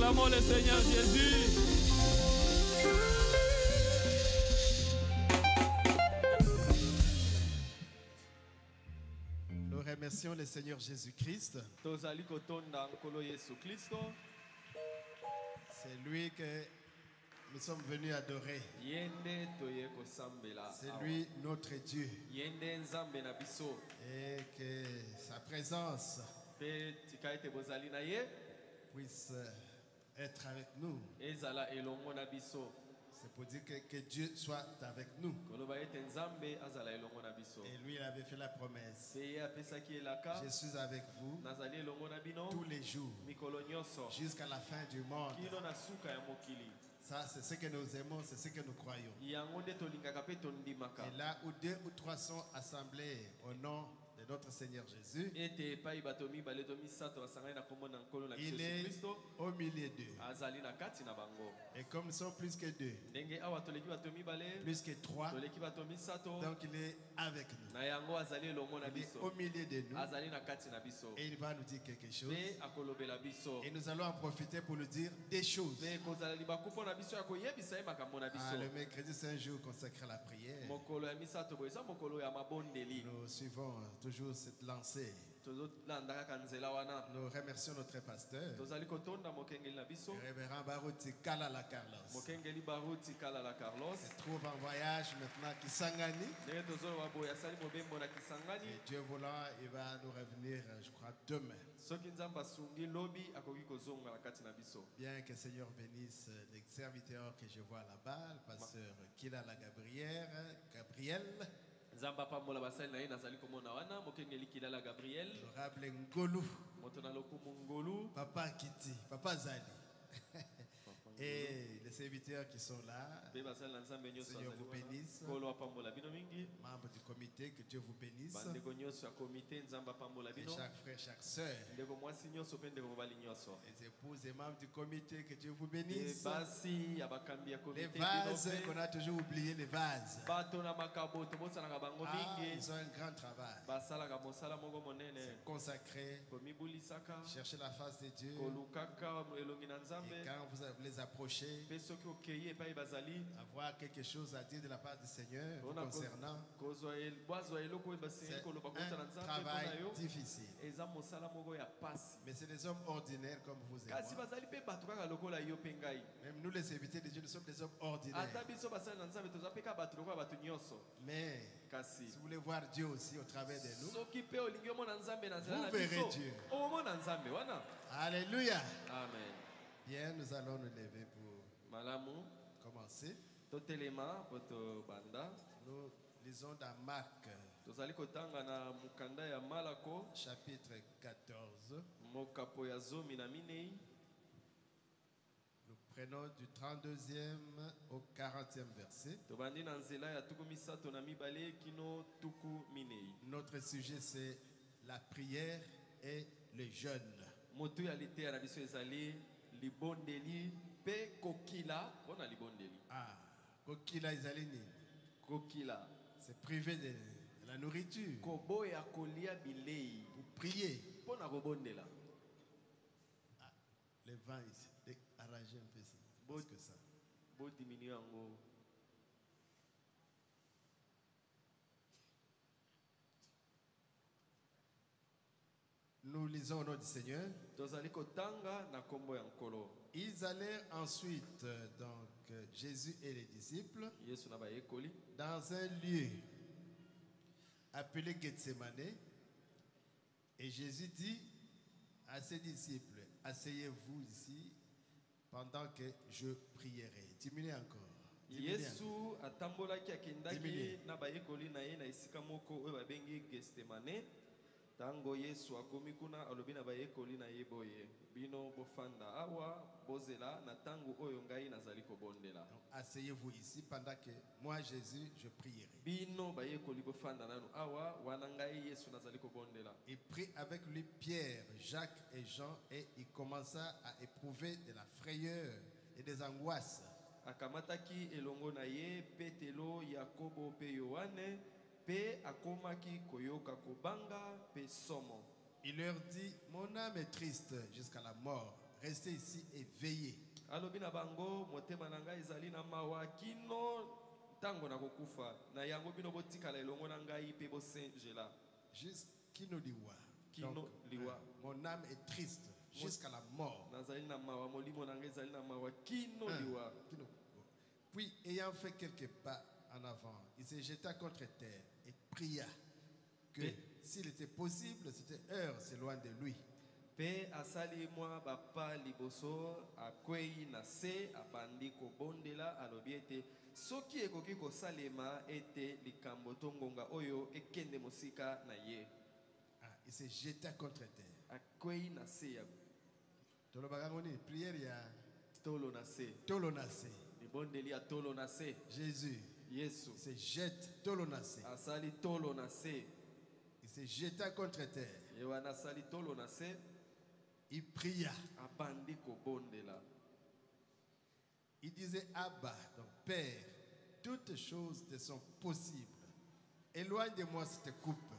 Acclamons le Seigneur Jésus. Nous remercions le Seigneur Jésus-Christ. C'est lui que nous sommes venus adorer. C'est lui notre Dieu. Et que sa présence puisse être avec nous. C'est pour dire que Dieu soit avec nous. Et lui, il avait fait la promesse. Je suis avec vous tous les jours jusqu'à la fin du monde. Ça, c'est ce que nous aimons, c'est ce que nous croyons. Et là où 2 ou 3 sont assemblés au nom de notre Seigneur Jésus, il est au milieu d'eux. Et comme nous sommes plus que 2, plus que 3, donc il est avec nous. Il est au milieu de nous. Et il va nous dire quelque chose. Et nous allons en profiter pour nous dire des choses. Le mercredi, c'est un jour consacré à la prière. Nous suivons toujours cette lancée. Nous remercions notre pasteur, révérend Baruti Kalala Carlos. Il se trouve en voyage maintenant à Kisangani. Et Dieu voulant, il va nous revenir, je crois, demain. Bien que le Seigneur bénisse les serviteurs que je vois là-bas, le pasteur Kilala Gabriel. Honorable Ngolu, Papa Kiti, Papa Zali. Et les serviteurs qui sont là, Seigneur vous bénisse. Membres du comité, que Dieu vous bénisse. Et chaque frère, chaque soeur. Les épouses et membres du comité, que Dieu vous bénisse. Les vases qu'on a toujours oublié, les vases. Ils ont un grand travail. C'est consacré. Chercher la face de Dieu. Et quand vous les approchez, avoir quelque chose à dire de la part du Seigneur concernant, c'est un travail difficile. Mais c'est des hommes ordinaires comme vous et moi. Même nous les serviteurs de Dieu, nous sommes des hommes ordinaires. Mais si vous voulez voir Dieu aussi au travers de nous, vous verrez Dieu. Alléluia. Amen. Bien, nous allons nous lever pour commencer. Nous lisons dans Marc, chapitre 14. Nous prenons du 32e au 40e verset. Notre sujet, c'est la prière et le jeûne. Ah, kokila izalini. Kokila. C'est privé de la nourriture. Pour prier. Ah, le vent ici. Arrangez un peu ça. Plus que ça. Nous lisons au nom du Seigneur. Ils allèrent ensuite, donc Jésus et les disciples, dans un lieu appelé Gethsemane. Et Jésus dit à ses disciples, asseyez-vous ici pendant que je prierai. Diminuez encore. Tango Yesu akomi kuna alobi na bayekoli na yeboye bino bofanda awa bozela na tango oyo ngai nazali kobondela. Asseyez-vous ici pendant que moi Jésus je prierai. Bino bayekoli bofanda nanu awa wana ngai Yesu nazali kobondela. Il prit avec lui Pierre, Jacques et Jean et il commença à éprouver de la frayeur et des angoisses. Akamataki elongo na ye Petelo, Yakobo pe Yohane. Pe akomaki koyoka kobanga pe somo. Il leur dit, mon âme est triste jusqu'à la mort. Restez ici et veillez. Mon âme est triste jusqu'à la mort. Puis, ayant fait quelques pas en avant, il se jeta contre terre et pria que s'il était possible, cette heure s'éloigne de lui. Pe asali mwa bapa liboso akwei na se abandi ko bondela alobi ete soki ekoki kosalema ete likambo tongonga oyo ekende mosika na ye. Il se jeta contre terre. Akwei na se ya prière ya tolo na se. Tolo na se. Libondeli ya tolo na se. Jésus. Yesu. Il se jette tolo na se. Asali tolo na se. Il se jeta contre terre. Yewana asali tolo na se. Il pria. Il disait, Abba, donc Père, toutes choses te sont possibles. Éloigne de moi cette coupe.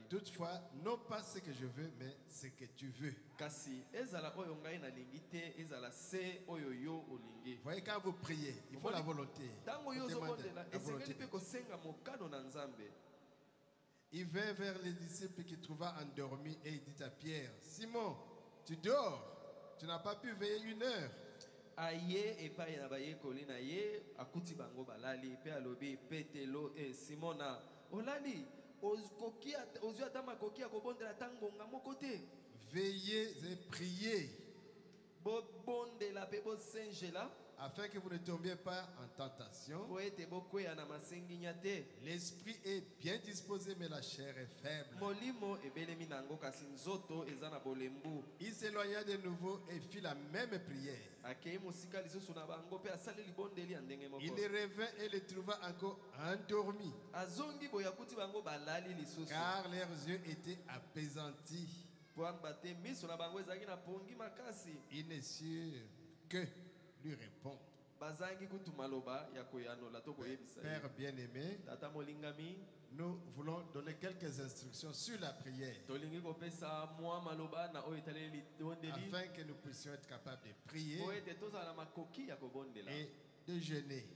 Toutefois, non pas ce que je veux, mais ce que tu veux. Vous voyez, quand vous priez, il faut la volonté. Il vint vers les disciples qui trouva endormis et il dit à Pierre, Simon, tu dors, tu n'as pas pu veiller 1 heure. Aye epai na baye kolina ye akuti bango balali pe alobi petelo Simona olali okokia ozwa tama kokia kobondela tangonga moko te. Veillez et priez bo bondela pe bo sengela afin que vous ne tombiez pas en tentation. L'esprit est bien disposé, mais la chair est faible. Il s'éloigna de nouveau et fit la même prière. Il les revint et les trouva encore endormis, car leurs yeux étaient apaisantis. Il n'est sûr que lui répond. Père bien-aimé, nous voulons donner quelques instructions sur la prière afin que nous puissions être capables de prier et de jeûner.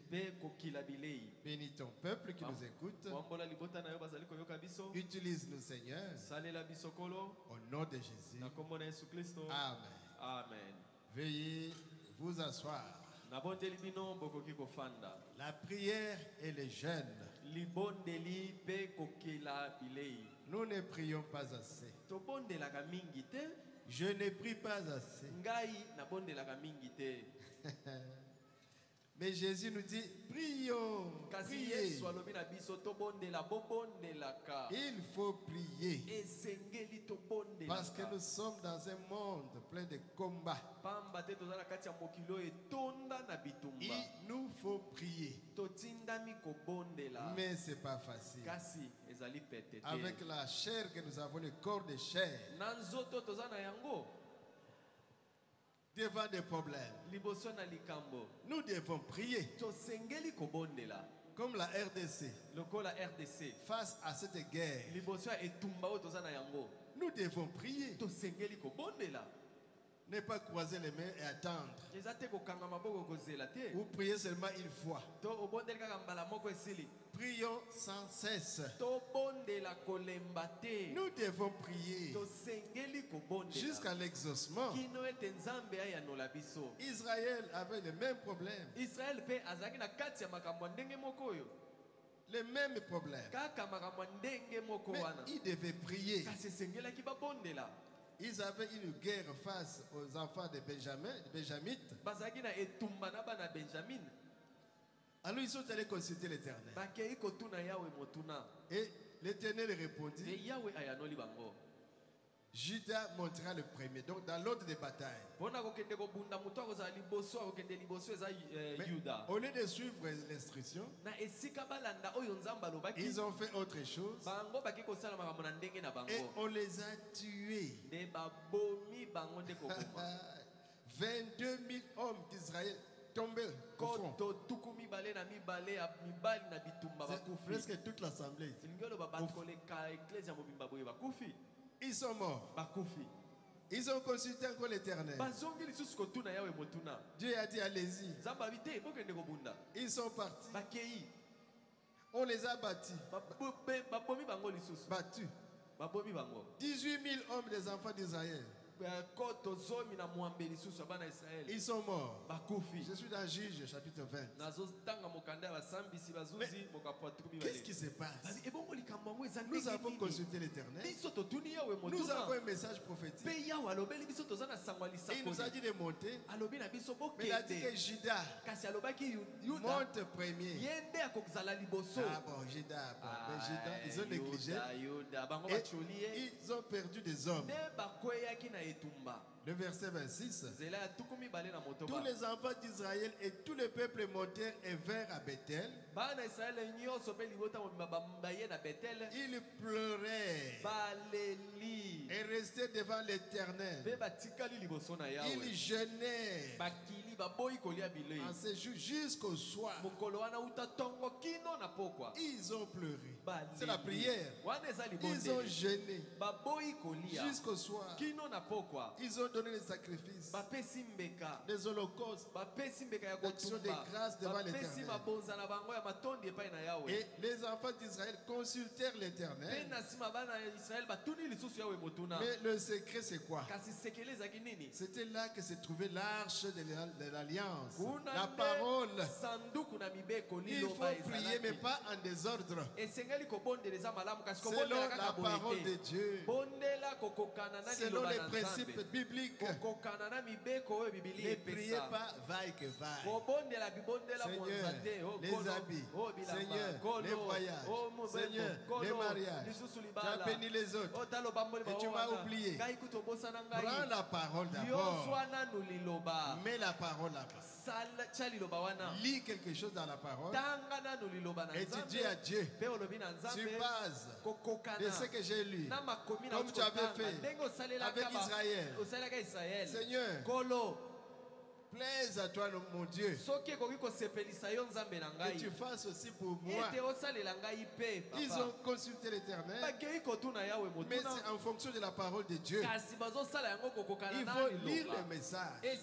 Bénis ton peuple qui nous écoute. Utilise-nous, Seigneur, au nom de Jésus. Amen. Amen. Veuillez vous asseoir. La prière et le jeûne. Nous ne prions pas assez. Je ne prie pas assez. Mais Jésus nous dit, prions, priez. Il faut prier. Parce que nous sommes dans un monde plein de combats. Il nous faut prier. Mais ce n'est pas facile. Avec la chair que nous avons, le corps de chair, devant des problèmes, nous devons prier. Comme la RDC, face à cette guerre, nous devons prier. Ne pas croiser les mains et attendre. Ou prier seulement une fois. Prions sans cesse. Nous devons prier jusqu'à l'exaucement. Israël avait le même problème. Les mêmes problèmes. Mais il devait prier. Ils avaient une guerre face aux enfants de Benjamites. Alors ils sont allés consulter l'Éternel. Et l'Éternel répondit, Judas montera le premier, donc dans l'ordre des batailles. Mais au lieu de suivre l'instruction, ils ont fait autre chose et on les a tués. 22 000 hommes d'Israël tombé au front. Presque toute l'assemblée. Ils sont morts. Ils ont consulté encore l'Éternel. Dieu a dit allez-y. Ils sont partis. On les a battus. 18 000 hommes des enfants d'Israël. Ils sont morts. Je suis dans Juge chapitre 20. Qu'est-ce qui se passe? Nous avons consulté l'Éternel. Nous avons un message prophétique. Il nous a dit de monter. Mais il a dit que Judas monte premier. Ah bon, Judas. Mais Judas, ils ont négligé. Et ils ont perdu des hommes. Le verset 26. Tous les enfants d'Israël et tout le peuple montèrent et vinrent à Bethel. Ils pleuraient et restaient devant l'Éternel. Ils jeûnaient en ce jour jusqu'au soir. Ils ont pleuré. C'est la prière. Ils ont jeûné jusqu'au soir. Ils ont donné les sacrifices, les holocaustes, l'action de grâce devant l'Éternel. Et les enfants d'Israël consultèrent l'Éternel. Mais le secret c'est quoi? C'était là que se trouvait l'arche de l'alliance, la parole. Il faut prier mais pas en désordre, selon la parole de Dieu, selon les principes bibliques. Ne priez pas vaille que vaille. Seigneur, les habits, Seigneur, les voyages, Seigneur, les mariages. Tu as béni les autres et tu m'as oublié. Prends la parole d'abord. Mets la parole là-bas. Lis quelque chose dans la parole et tu dis à Dieu sur base de ce que j'ai lu, comme tu avais fait avec Israël. Seigneur, plaise à toi, mon Dieu, que tu fasses aussi pour moi. Ils ont consulté l'Éternel, mais c'est en fonction de la parole de Dieu. Il faut lire le message, lire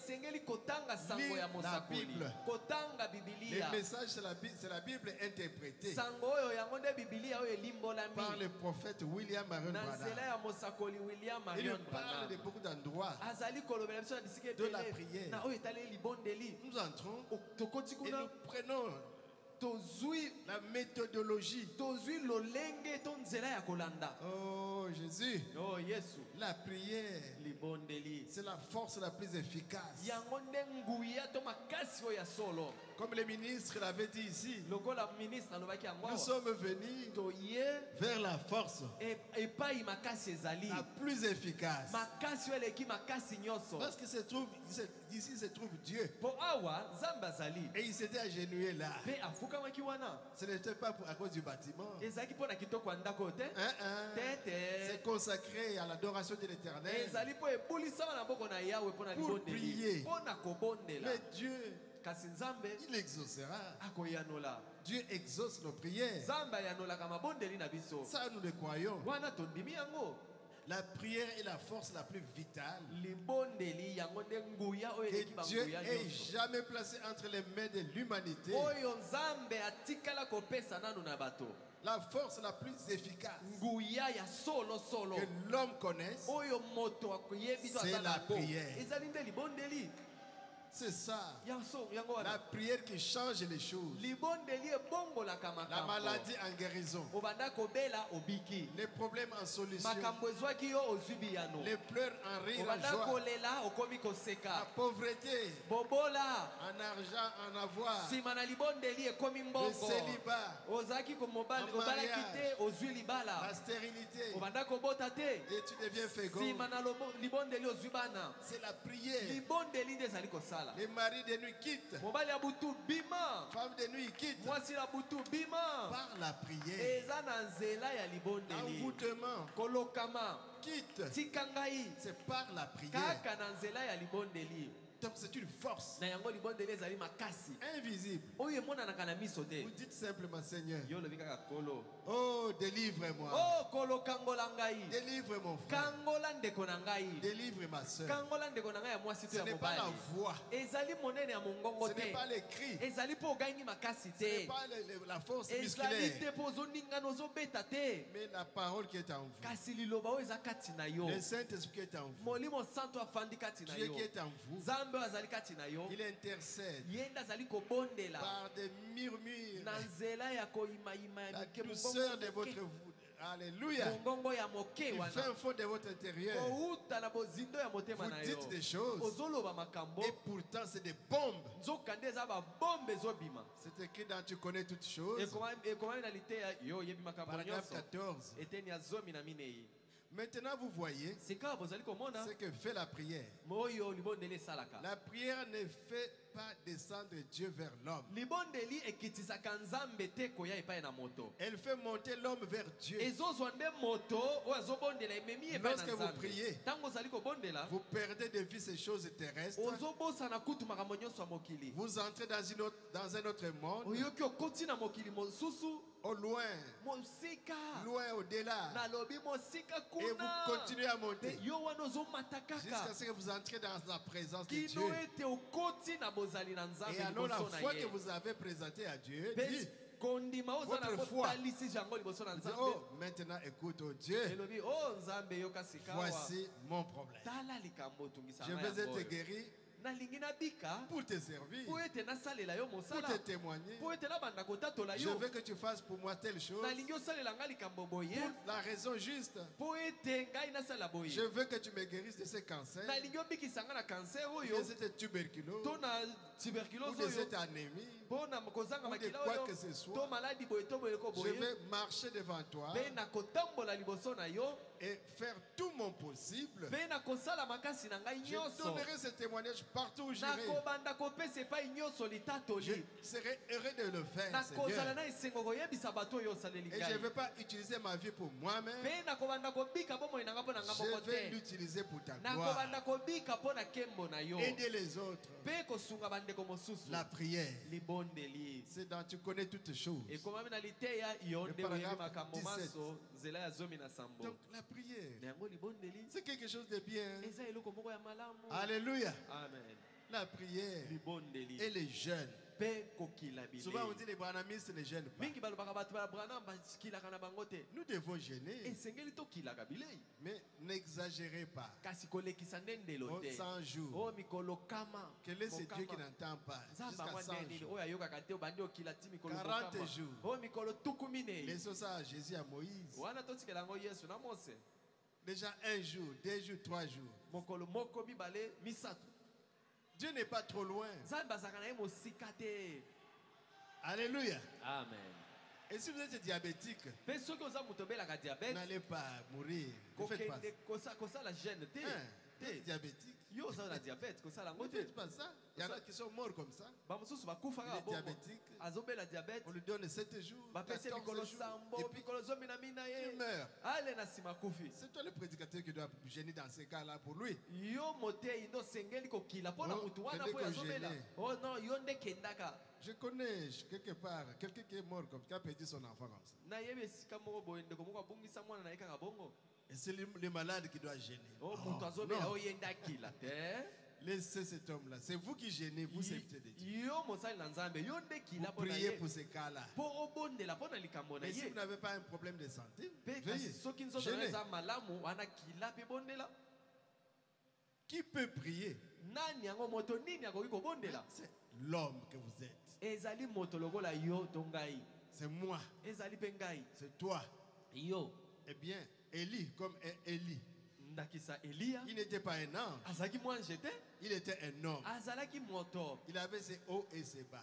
la Bible. Le message, c'est la Bible interprétée par le prophète William Marion Branham. Il parle de beaucoup d'endroits de la prière. Nous entrons et nous prenons la méthodologie. Oh Jésus, la prière, c'est la force la plus efficace. Comme le ministre l'avait dit ici, nous sommes venus vers la force la plus efficace. Parce que ici se trouve Dieu. Et il s'était agenouillé là. Ce n'était pas à cause du bâtiment. C'est consacré à l'adoration de l'Éternel, pour prier. Mais Dieu, il exaucera. Dieu exauce nos prières. Ça, nous le croyons. La prière est la force la plus vitale que Dieu ait jamais placée entre les mains de l'humanité. La force la plus efficace que l'homme connaisse, c'est la prière. C'est ça, la prière qui change les choses. La maladie en guérison, les problèmes en solution, les pleurs en rire, en joie, la pauvreté en argent, en avoir, le célibat, en mariage, la stérilité, et tu deviens fécond. C'est la prière. Les maris de nuit quittent, femmes de nuit quittent, par la prière. Envoûtement quitte, c'est par la prière. Donc c'est une force invisible. Vous dites simplement, Seigneur, oh, délivre-moi. Délivre mon frère. Délivre ma soeur. Ce n'est pas la voix. Ce n'est pas les cris. Ce n'est pas la force musculaire. Mais la parole qui est en vous. Le Saint-Esprit qui est en vous. Dieu qui est en vous. Il intercède par des murmures. La douceur de votre voix. Alléluia. Il fait un fond de votre intérieur. Vous dites des choses. Et pourtant, c'est des bombes. C'est écrit dans Tu connais toutes choses. Paragraphe 14. Maintenant, vous voyez ce que fait la prière. La prière ne fait pas descendre Dieu vers l'homme. Elle fait monter l'homme vers Dieu. Lorsque vous priez, vous perdez de vue ces choses terrestres. Vous entrez dans un autre monde. Au loin, loin au-delà, et vous continuez à monter jusqu'à ce que vous entrez dans la présence de Dieu. Et alors la foi que vous avez présentée à Dieu dit, votre foi, oh, maintenant écoute, oh Dieu, voici mon problème. Je vais être guéri pour te servir, pour te témoigner. Je veux que tu fasses pour moi telle chose pour la raison juste. Je veux que tu me guérisses de ce cancer, de cette tuberculose, ou de cette anémie, ou de quoi que ce soit. Je vais marcher devant toi et faire tout mon possible. Je donnerai ce témoignage partout où j'irai. Je serai heureux de le faire, Seigneur. Et je ne vais pas utiliser ma vie pour moi-même. Je vais l'utiliser pour ta gloire. Aider les autres. La prière. C'est dans Tu connais toutes choses. Le paragraphe 17. Donc la prière, c'est quelque chose de bien. Alléluia. Amen. La prière et les jeûnes. Souvent on dit les branhamistes ne gênent pas. Nous devons gêner, mais n'exagérez pas. 100 jours. Quel est ce Dieu qui n'entend pas? Jusqu'à 100 jours. 40 jours. Laissons ça à Jésus, à Moïse. Déjà 1 jour, 2 jours, 3 jours. Dieu n'est pas trop loin. Alléluia. Amen. Et si vous êtes diabétique, n'allez pas mourir. Ne faites pas ça. Vous êtes diabétique. Ne faites pas ça. Il y en a qui sont morts comme ça. Il est diabétique. On lui donne 7 jours, 14 jours. Et puis il meurt. C'est toi le prédicateur qui doit gêner dans ces cas-là pour lui. Je connais quelque part quelqu'un qui est mort comme ça, qui a perdu son enfant comme ça. Et c'est le malade qui doit gêner. Laissez cet homme-là. C'est vous qui gênez, vous serviteurs de Dieu. Vous priez pour ces cas-là. Mais si vous n'avez pas un problème de santé, veuillez gêner. Qui peut prier? C'est l'homme que vous êtes. C'est moi. C'est toi. Eh bien, Élie, comme Élie, il n'était pas un ange. Il était un homme. Il avait ses hauts et ses bas.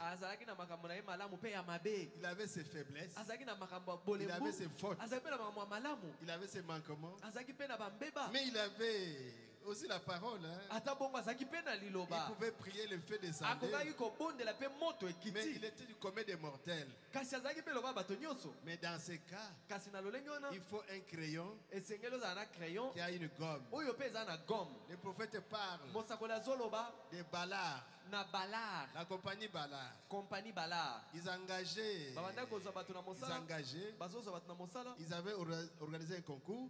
Il avait ses faiblesses. Il avait ses fautes. Il avait ses manquements. Mais il avait aussi la parole. Hein. Il pouvait prier, le feu descendait. Mais il était du commun des mortels. Mais dans ces cas, il faut un crayon qui a une gomme. Les prophètes parlent des Ballard. La compagnie Ballard. Ils engageaient. Ils avaient organisé un concours.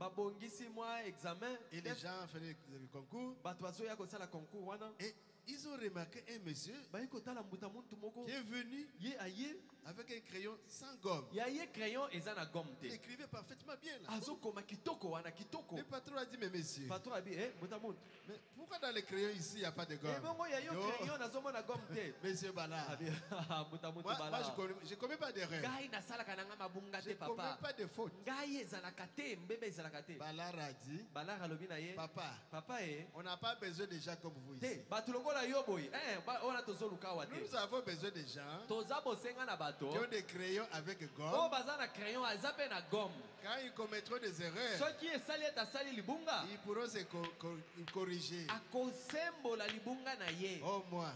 Et les gens faisaient le concours. Et ils ont remarqué un monsieur qui est venu avec un crayon sans gomme. Il écrivait parfaitement bien. Là. Le patron a dit, mais monsieur, mais pourquoi dans les crayons ici, il n'y a pas de gomme? Monsieur Ballard. Moi, je ne commets pas d'erreur. Je ne commets pas de faute. Ballard a dit, papa, on n'a pas besoin de gens comme vous ici. Nous avons besoin de gens qui ont des crayons avec gomme. Quand ils commettront des erreurs, ils pourront se corriger. Oh, moi,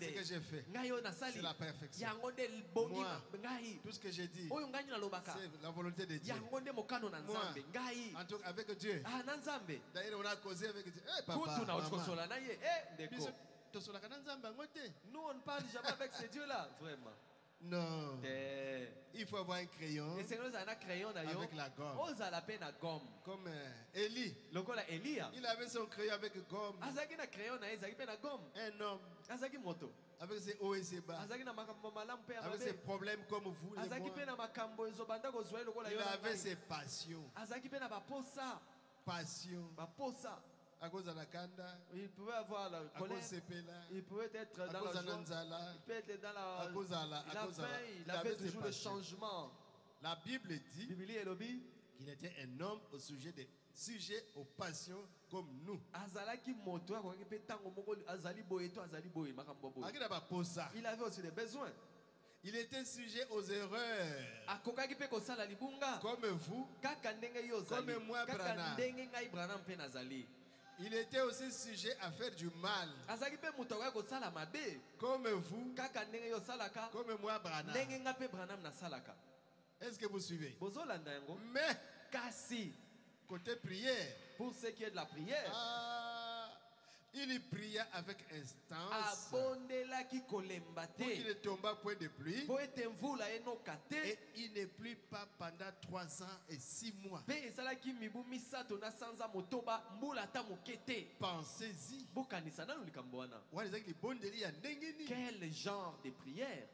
ce que j'ai fait, c'est la perfection. Moi, tout ce que j'ai dit, c'est la volonté de Dieu. Moi, en tout cas, avec Dieu. D'ailleurs, on a causé avec Dieu. Hey, papa, nous, on ne parle jamais avec ces dieux-là, vraiment. Non. Il faut avoir un crayon avec la gomme. Comme Élie. Il avait son crayon avec gomme. Un homme avec ses hauts et ses bas, avec ses problèmes comme vous et moi. Il avait ses passions. À cause de la kanda, il pouvait avoir la colère, il pouvait être dans la joie, il peut être dans la faim, il avait toujours le changement. La Bible dit qu'il était un homme au sujet aux passions comme nous. Il avait aussi des besoins. Il était sujet aux erreurs. Comme vous, comme moi, Branham. Il était aussi sujet à faire du mal. Comme vous, comme moi, Branham. Est-ce que vous suivez? Mais, côté prière, pour ce qui est de la prière, il pria avec instance pour qu'il ne tombe pas point de pluie. Et il ne plut pas pendant 3 ans et 6 mois. Pensez-y. Quel genre de prière?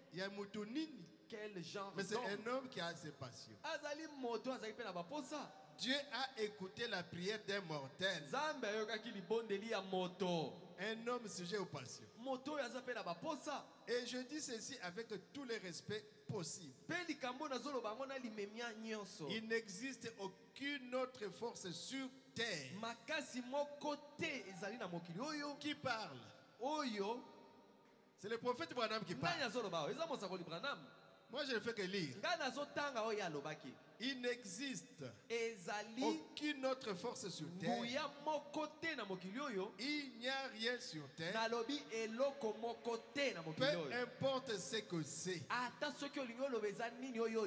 Quel genre? Mais c'est un homme qui a ses passions. Dieu a écouté la prière d'un mortel. Un homme sujet aux passions. Et je dis ceci avec tous les respects possibles. Il n'existe aucune autre force sur terre qui parle. C'est le prophète Branham qui parle. Moi, je ne fais que lire. Il n'existe aucune autre force sur terre. Il n'y a rien sur terre. Peu importe ce que c'est.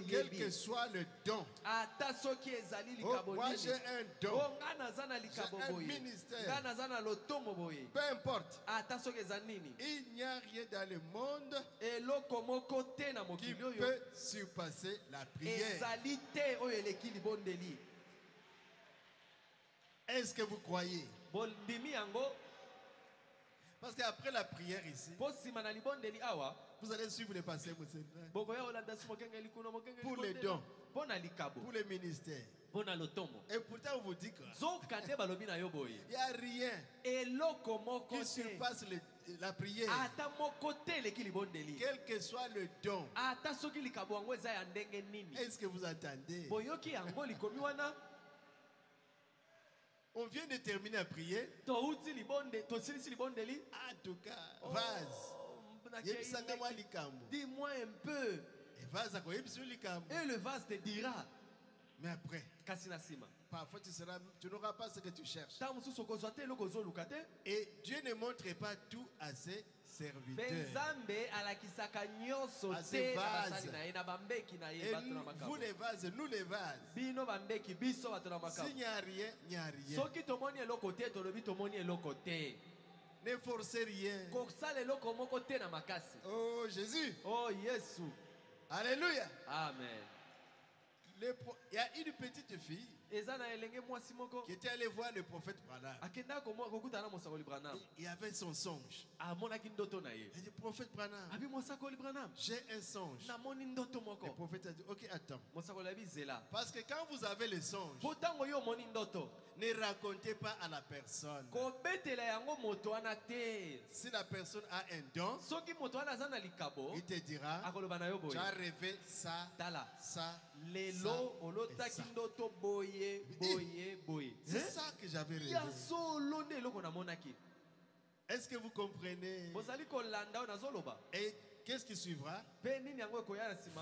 Quel que soit le don. Moi, j'ai un don. J'ai un ministère. Peu importe. Il n'y a rien dans le monde qui peut surpasser la prière. Est-ce que vous croyez? Parce qu'après la prière ici, vous allez suivre les passés pour les dons, pour les ministères. Et pourtant on vous dit qu'il n'y a rien qui surpasse la prière. Quel que soit le don. Est-ce que vous entendez? On vient de terminer à prier. En tout cas, vase. Dis-moi un peu. Et le vase te dira. Mais après, parfois tu n'auras pas ce que tu cherches. Et Dieu ne montre pas tout à ses serviteurs, à ses vases. Et vous les vases, nous les vases. S'il n'y a rien, il n'y a rien. Ne forcez rien. Oh Jésus. Oh Jésus. Alléluia. Amen. Il y a une petite fille qui était allée voir le prophète Branham. Il y avait son songe. Elle dit, prophète Branham, j'ai un songe. Le prophète a dit, ok, attends. Parce que quand vous avez le songe, ne racontez pas à la personne. Si la personne a un don, il te dira, tu as rêvé ça, ça, lelo olotaki ndoto boye boye boye. C'est ça que j'avais rêvé. Est-ce que vous comprenez? Et qu'est-ce qui suivra?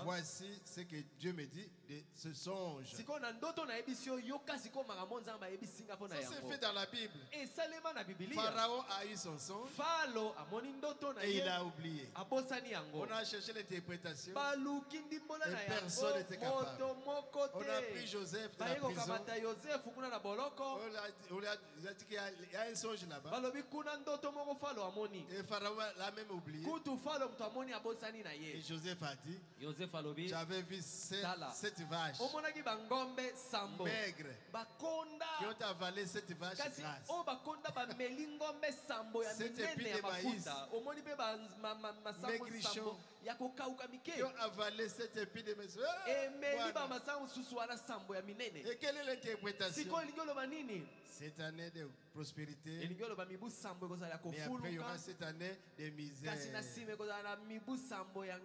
Voici ce que Dieu me dit de ce songe. Ça s'est fait dans la Bible. Pharaon a eu son songe et il a oublié. On a cherché l'interprétation et personne n'était capable. On a pris Joseph de la prison. On a dit qu'il y a un songe là-bas. Et Pharaon l'a même oublié. Et Joseph a dit, j'avais vu cette vache maigre qui ont avalé cette vache grasse. Cette épi de maïs maigrichon qui ont avalé cette épi de maïs. Et quelle est l'interprétation? Cette année de prospérité, mais après il y aura cette année de misère.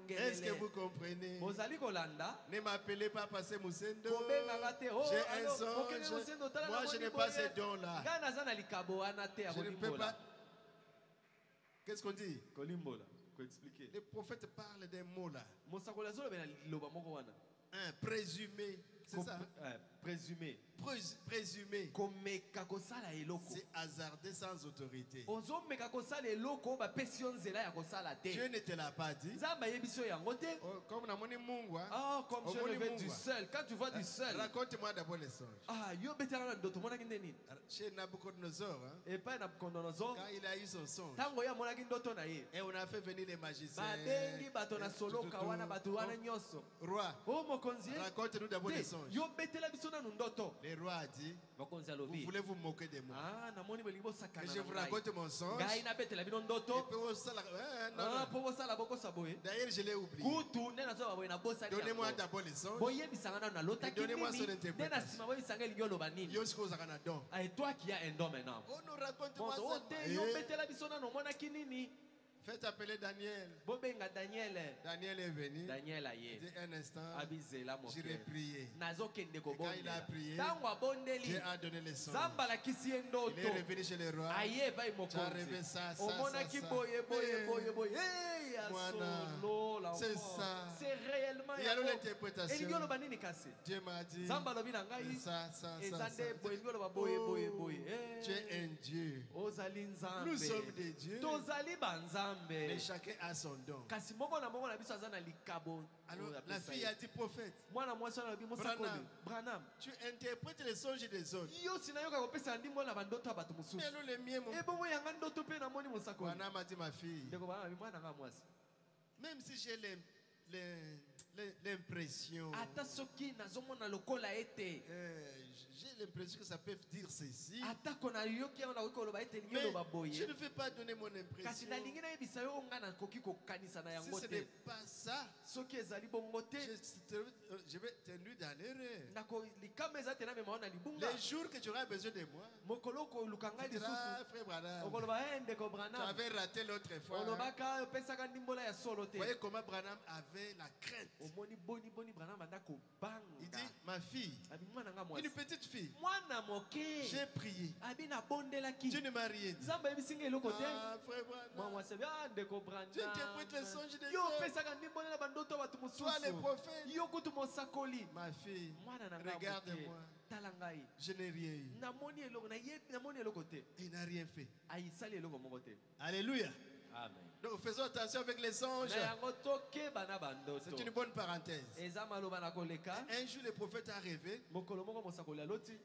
Est-ce que vous comprenez? Ne m'appelez pas Pasteur Moussendo. J'ai un songe. Moi je n'ai pas ces dons-là. Je ne peux pas. Qu'est-ce qu'on dit? Le prophète parle des mots là. Présumé. C'est ça? Présumé. Présumé. C'est hasardé sans autorité. Dieu ne te l'a pas dit. Oh, comme je le veux du seul. Quand tu vois du seul, raconte-moi d'abord les songes. Chez Nabucodonosor, quand il a eu son songe, et on a fait venir les magiciens. Roi, raconte-nous d'abord les songes. Le roi a dit, vous voulez vous moquer de moi, que je vous raconte mon songe. D'ailleurs je l'ai oublié. Donnez-moi d'abord les songes et donnez-moi son interprétation. Et toi qui as un don maintenant, faites appeler Daniel. Daniel est venu. Il dit un instant, j'irai prier. Et quand il a prié, Dieu a donné les songes. Il est revenu chez le roi. Tu as rêvé ça, ça, c'est ça. C'est réellement. Il y a l'interprétation. Dieu m'a dit ça. Tu es un Dieu. Nous sommes des dieux. Mais chacun a son don. Alors la fille a dit, prophète Branham, tu interprètes les songes des autres. Mais alors les miens, Branham a dit, ma fille, même si j'ai l'impression, j'ai l'impression que ça peut dire ceci, mais je ne vais pas donner mon impression. Si ce n'est pas ça, je vais t'induire dans l'erreur. Les jours que tu auras besoin de moi, tu diras, frère Branham, tu avais raté l'autre fois. Vous voyez comment Branham avait la crainte. Il dit, ma ma fille, une petite fille, j'ai prié. Dieu ne m'a rien dit. Ah, frère, tu interprètes les songes des hommes. Toi, les prophètes. Ma fille, regarde-moi. Je n'ai rien eu. Il n'a rien fait. Alléluia. Amen. Donc faisons attention avec les anges. C'est une bonne parenthèse. Un jour, le prophète a rêvé.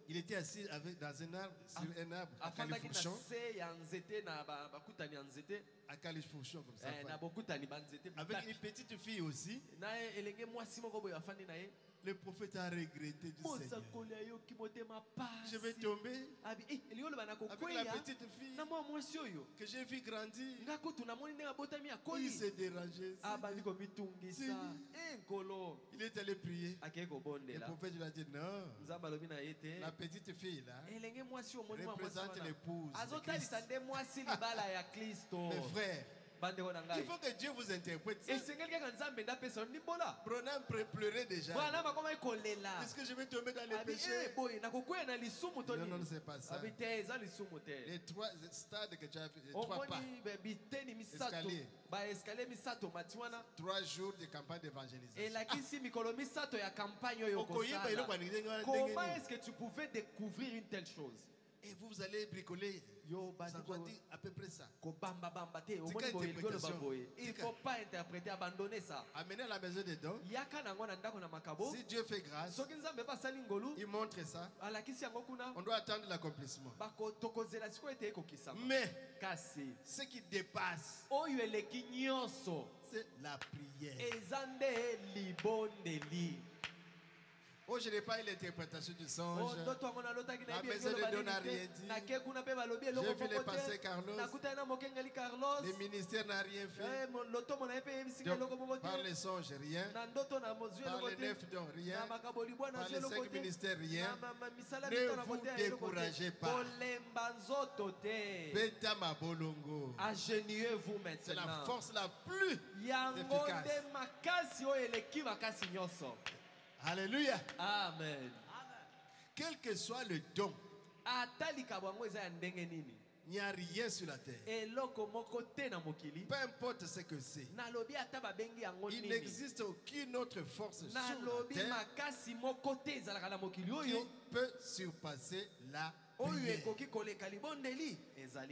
Il était assis dans un arbre, sur un arbre, à Califourchon. À Califourchon, comme ça. Avec une petite fille aussi. Le prophète a regretté du Seigneur. Je vais tomber avec la petite fille que j'ai vu grandir. Il s'est dérangé. Il est allé prier. Le prophète lui a dit non. La petite fille là représente l'épouse de Christ. Mes frères, il faut que Dieu vous interprète. Branham pleurait déjà. Est-ce que je vais tomber dans les péchés? Non, non, c'est pas ça. Les 3 stades que tu as fait, les 3 pas. Escalier. 3 jours de campagne d'évangélisation. Comment est-ce que tu pouvais découvrir une telle chose? Et vous allez bricoler. Ça doit dire à peu près ça. Il ne faut pas interpréter, abandonner ça. Amenez à la maison des dons. Si Dieu fait grâce, il montre ça. On doit attendre l'accomplissement. Mais ce qui dépasse, c'est la prière. Oh, je n'ai pas eu l'interprétation du songe. La maison de Dieu n'a rien dit. J'ai vu les passés Carlos. Le ministère n'a rien fait. Donc, par les songes, rien. Par les 9 dons, rien. Par les 5 ministères, rien. Ne vous découragez pas. Beta Mabolongo. Agenouillez-vous C'est la maintenant. force la plus efficace. Alléluia. Amen. Quel que soit le don, il n'y a rien sur la terre. Peu importe ce que c'est. Il n'existe aucune autre force sur la terre qui peut surpasser la prière.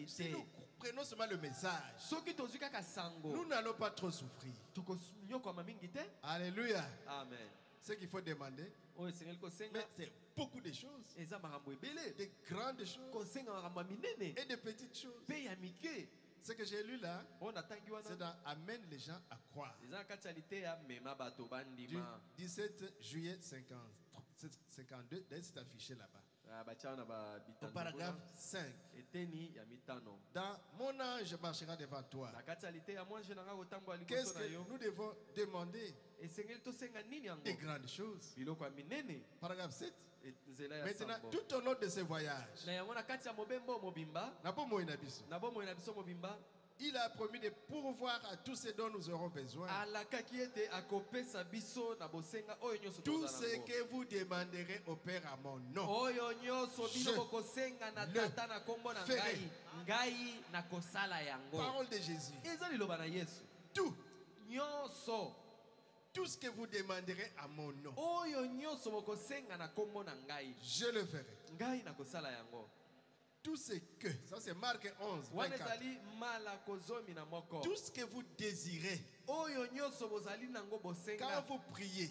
Si nous prenons seulement le message, nous n'allons pas trop souffrir. Alléluia. Amen. Ce qu'il faut demander, mais c'est beaucoup de choses, de grandes choses et de petites choses. Ce que j'ai lu là, c'est dans Amène les gens à croire. Du 17 juillet 52, c'est affiché là-bas. Au paragraphe 5. Dans mon ange marchera devant toi. Qu'est-ce que nous devons demander? Des grandes choses. Paragraphe 7. Maintenant, tout au long de ce voyage, il a promis de pourvoir à tous ce dont nous aurons besoin. Tout ce que vous demanderez au Père à mon nom, je le ferai. Parole de Jésus. Tout ce que vous demanderez à mon nom, je le ferai. Tout ce que, ça c'est Marc 11, 24. Tout ce que vous désirez, quand vous priez,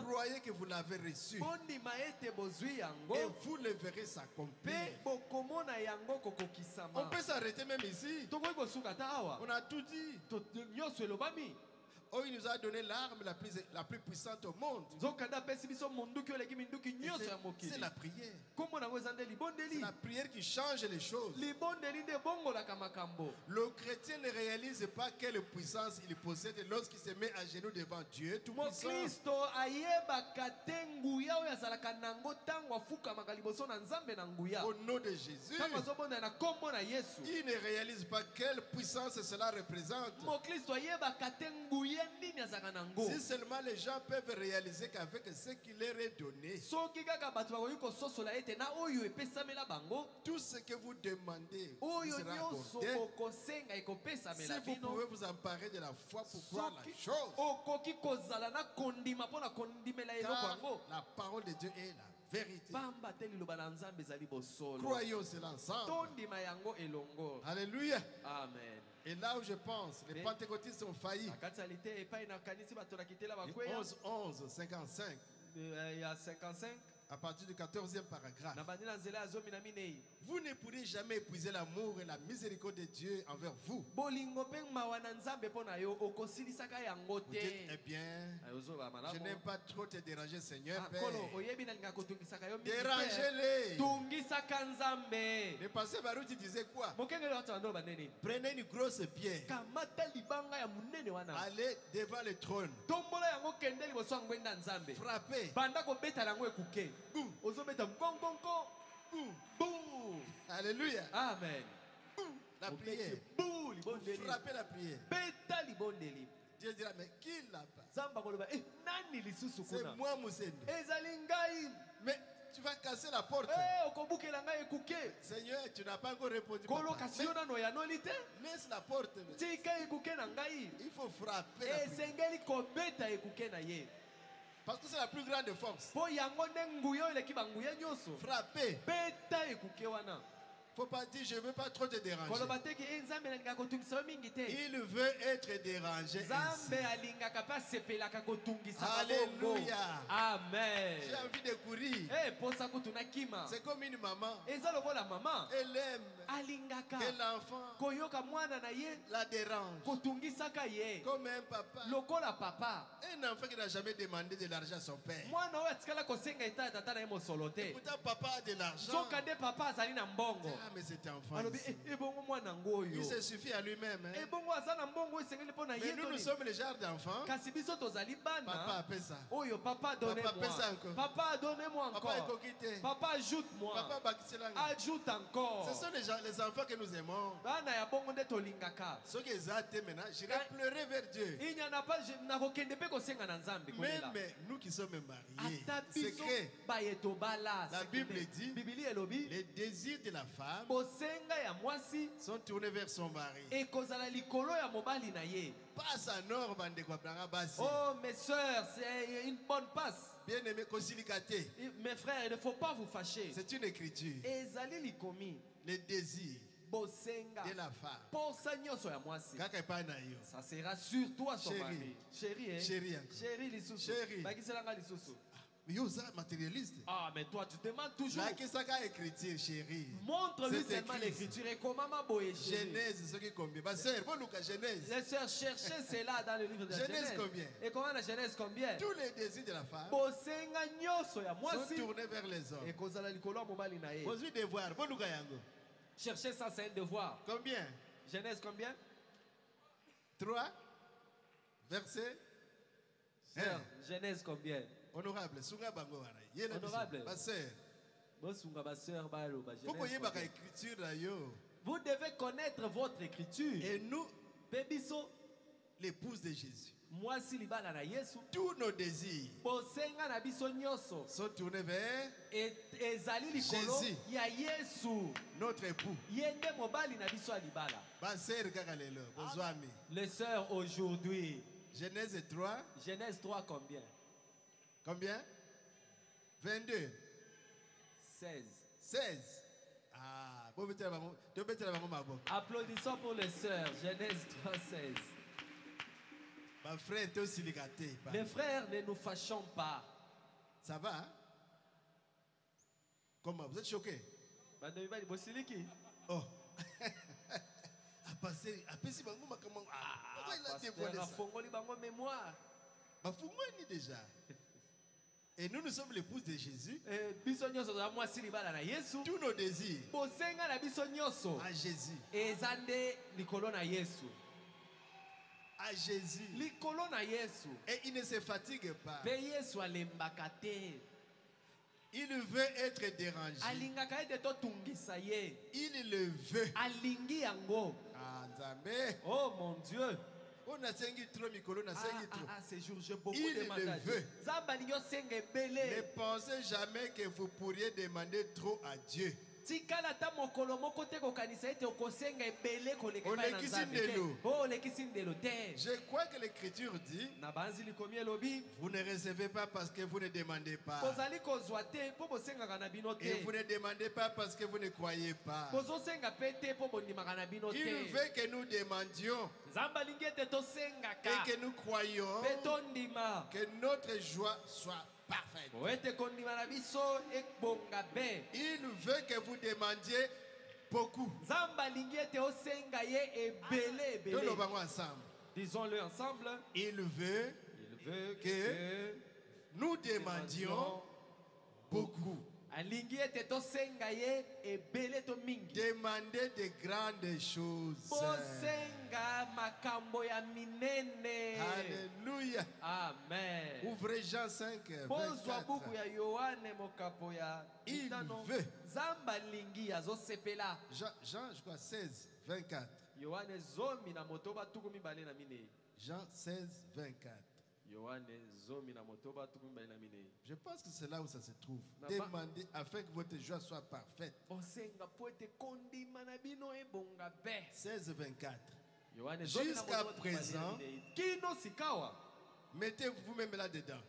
croyez que vous l'avez reçu et vous le verrez s'accomplir. On peut s'arrêter même ici. On a tout dit. Oh, il nous a donné l'arme la plus puissante au monde. C'est la prière. C'est la prière qui change les choses. Le chrétien ne réalise pas quelle puissance il possède lorsqu'il se met à genoux devant Dieu tout puissant. Au nom de Jésus, il ne réalise pas quelle puissance cela représente. Si seulement les gens peuvent réaliser qu'avec ce qu'il leur est donné, tout ce que vous demandez sera accordé. Si vous pouvez vous emparer de la foi pour croire la chose, car la parole de Dieu est la vérité. Croyons cela ensemble. Alléluia. Amen. Et là où je pense, les pentecôtistes ont failli. 11, 55. Il y a 55. À partir du 14e paragraphe. Vous ne pourrez jamais épuiser l'amour et la miséricorde de Dieu envers vous. Vous dites, eh bien, je n'aime pas trop te déranger, Seigneur Père. Dérangez-les. Le pasteur Baruch disait quoi? Prenez une grosse pierre. Allez devant le trône. Frappez. Boum. Boum. Alléluia. Amen. La prière. Frappez la prière. Dieu dira, mais qui l'a pas? C'est moi, Moussende. Mais tu vas casser la porte. Seigneur, tu n'as pas encore répondu. Laisse la porte. Il faut frapper la prière. Parce que c'est la plus grande force. Frapper. Faut pas dire je veux pas trop te déranger. Il veut être dérangé. Alléluia. Amen. J'ai envie de courir. C'est comme une maman. Elle aime que l'enfant la dérange. Comme un papa. Un enfant qui n'a jamais demandé de l'argent à son père. Pourtant papa a de l'argent. Ah, mais cet enfant ici, il se suffit à lui-même. Mais nous sommes le genre d'enfants. Papa appelle ça. Papa, donnez-moi. Papa, donnez-moi encore. Papa, écoquité. Papa, ajoute-moi. Papa, ajoute encore. Ce sont les enfants que nous aimons. Ceux qui exaltent maintenant, j'irai pleurer vers Dieu. Même nous qui sommes mariés, secret. La Bible dit, les désirs de la femme sont tournés vers son mari. Passe en or, bande quoi, oh mes soeurs, c'est une bonne passe. Bien aimé, concilicaté. Mes frères, il ne faut pas vous fâcher. C'est une écriture. Les désirs de la femme. Ça sera sur toi, son mari. Chérie, chérie, chérie. Matérialiste. Ah, mais toi, tu demandes toujours. Écriture, chérie. Montre-lui seulement l'écriture et comment ma boye, chérie. Genèse, ce qui combien? Genèse. Les sœurs, cherchez cela dans le livre de Genèse. Combien? Et comment la Genèse combien? Tous les désirs de la femme sont tournés vers les hommes. Et devoir. Cherchez ça, c'est un devoir. Combien? Genèse combien? 3. Verset. Sœur, Genèse combien? Honorable. Honorable. Ma sœur. Vous devez connaître votre écriture. Et nous, l'épouse de Jésus. Tous nos désirs sont tournés vers Jésus, notre époux. Les sœurs aujourd'hui. Genèse 3. Genèse 3 combien? Combien? 22. 16. Ah, applaudissons pour les sœurs. Genèse 3, 16. Ma frère est aussi ligaté. Les frères, ne nous fâchons pas. Ça va? Hein? Comment? Vous êtes choqués? Oh. Déjà. Et nous sommes l'épouse de Jésus. Tous nos désirs à Jésus. À Jésus. Et il ne se fatigue pas. Il veut être dérangé. Il le veut. Oh mon Dieu. ces jours, j'ai beaucoup demandé à Dieu. Ne pensez jamais que vous pourriez demander trop à Dieu. Je crois que l'Écriture dit, vous ne recevez pas parce que vous ne demandez pas. Et vous ne demandez pas parce que vous ne croyez pas. Il veut que nous demandions et que nous croyions que notre joie soit parfaite. Il veut que vous demandiez beaucoup. Disons-le ensemble. Il veut que nous demandions beaucoup. Demandez de grandes choses. Alléluia. Amen. Ouvrez Jean 5, 24. Il veut. Jean, je crois, 16, 24. Jean 16, 24. Je pense que c'est là où ça se trouve. Demandez afin que votre joie soit parfaite. 16, 24. Jusqu'à présent, mettez-vous vous-même là-dedans.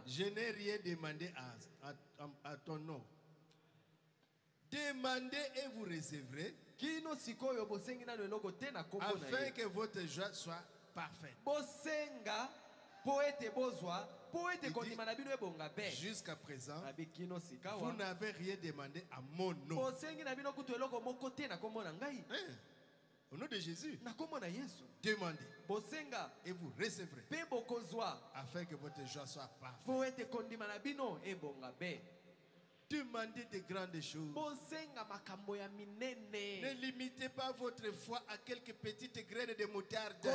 Je n'ai rien demandé à ton nom. Demandez et vous recevrez, afin que votre joie soit parfaite. Jusqu'à présent, vous n'avez rien demandé à mon nom. Au nom de Jésus, demandez et vous recevrez, afin que votre joie soit parfaite. Demandez de grandes choses. Ne limitez pas votre foi à quelques petites graines de moutarde.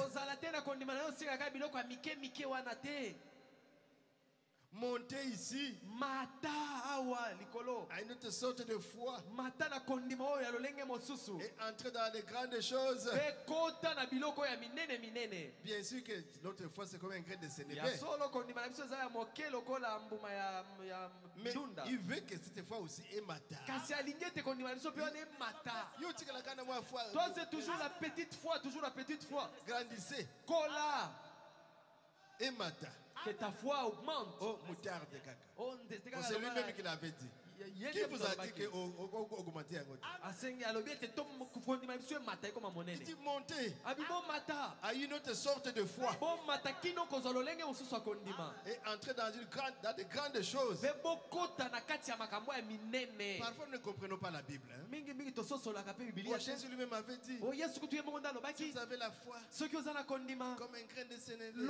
Montez ici à une autre sorte de foi et entrez dans les grandes choses. Bien sûr que notre foi c'est comme un grain de sénévé. Mais il veut que cette foi aussi est mata. Toi c'est toujours la petite foi, Grandissez. Et mata. Que ta foi augmente. Oh, moutarde caca. C'est lui-même qui l'avait dit. Qui vous a dit que augmenter il dit montez à une autre sorte de foi et entrer dans de grandes choses. Parfois nous ne comprenons pas la Bible. Jésus lui-même avait dit, si vous avez la foi comme un grain de sénévé.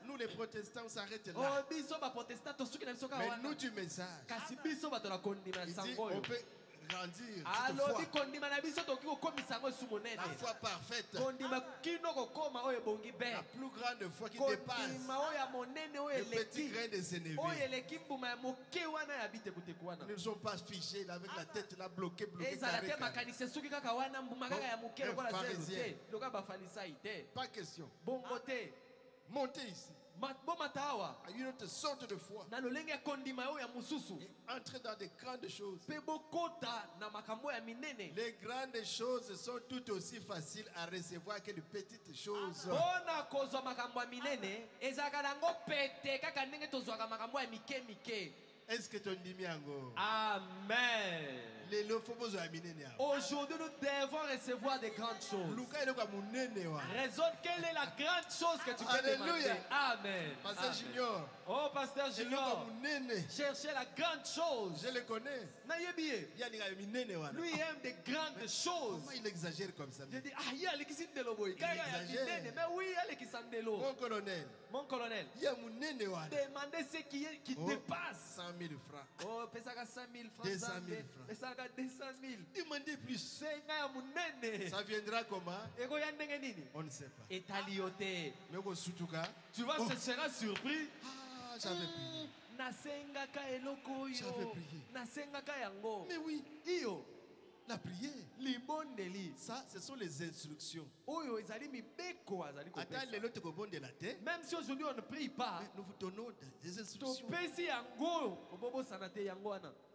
Nous les protestants on s'arrête là. Mais nous du message, il dit on peut grandir la foi parfaite, la plus grande foi qui dépasse le petit grain de sénévé. Nous ne sommes pas fichés avec la tête là bloquée pas question. Montez ici à une autre sorte de foi et entrez dans de grandes choses. Les grandes choses sont tout aussi faciles à recevoir que les petites choses. Est-ce que tu dis miango? Amen. Aujourd'hui, nous devons recevoir des grandes choses. Raisonne quelle est la grande chose que tu peux demander. Amen. Pasteur Junior. Oh, Pasteur Junior. Cherchez la grande chose. Je le connais. Lui aime des grandes choses. Comment il exagère comme ça? Je dis, il exagère. Mais oui, Mon colonel. Demandez ce qui dépasse 100 000 francs. Oh, pesaka 100 000 francs. 200 000 francs. Pesaka 200 000. Demandez plus. Ça viendra comment? On ne sait pas. Tu vois, ce sera surpris. Ah, j'avais prié. Nasengaka eloko yo. J'avais prié. Nasengaka yango. Mais oui. Iyo. La prière. Ça, ce sont les instructions. Même si aujourd'hui on ne prie pas, nous vous donnons des instructions.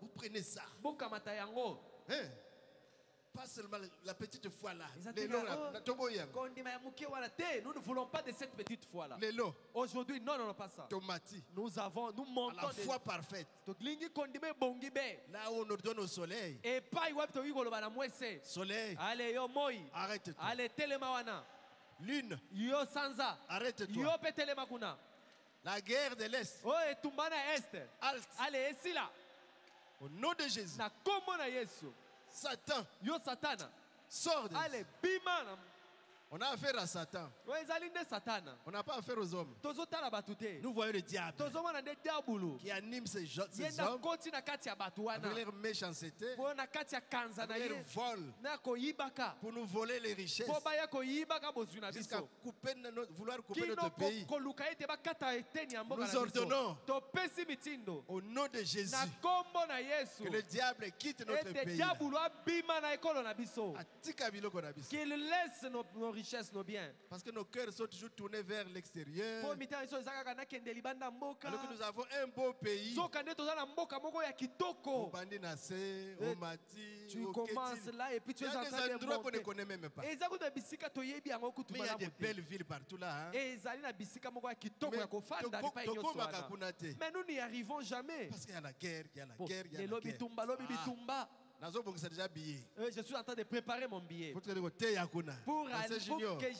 Vous prenez ça. Hein? Pas seulement la petite foi là. Nous ne voulons pas de cette petite foi là. Aujourd'hui, non, pas ça. Nous montons la foi parfaite. Là où on nous donne au soleil. Soleil. Arrête-toi. Lune. Arrête-toi. La guerre de l'Est. Halte. Au nom de Jésus. Satan. Sors de Allez, bimana. On a affaire à Satan. On n'a pas affaire aux hommes. Nous voyons le diable qui anime ces hommes avec leur méchanceté, avec leur vol, pour nous voler les richesses, jusqu'à vouloir couper notre pays. Nous ordonnons au nom de Jésus que le diable quitte notre pays. Qu'il laisse nos richesses, nos biens. Parce que nos cœurs sont toujours tournés vers l'extérieur. Alors que nous avons un beau pays. Au Bandinassé, au Mati, tu au commences là et puis tu es en train de monter. Il y a des endroits qu'on ne connaît même pas. Mais il y a des belles villes partout là. Hein? Mais nous n'y arrivons jamais. Parce qu'il y a la guerre, il y a la guerre, il y a la guerre. Je suis en train de préparer mon billet pour que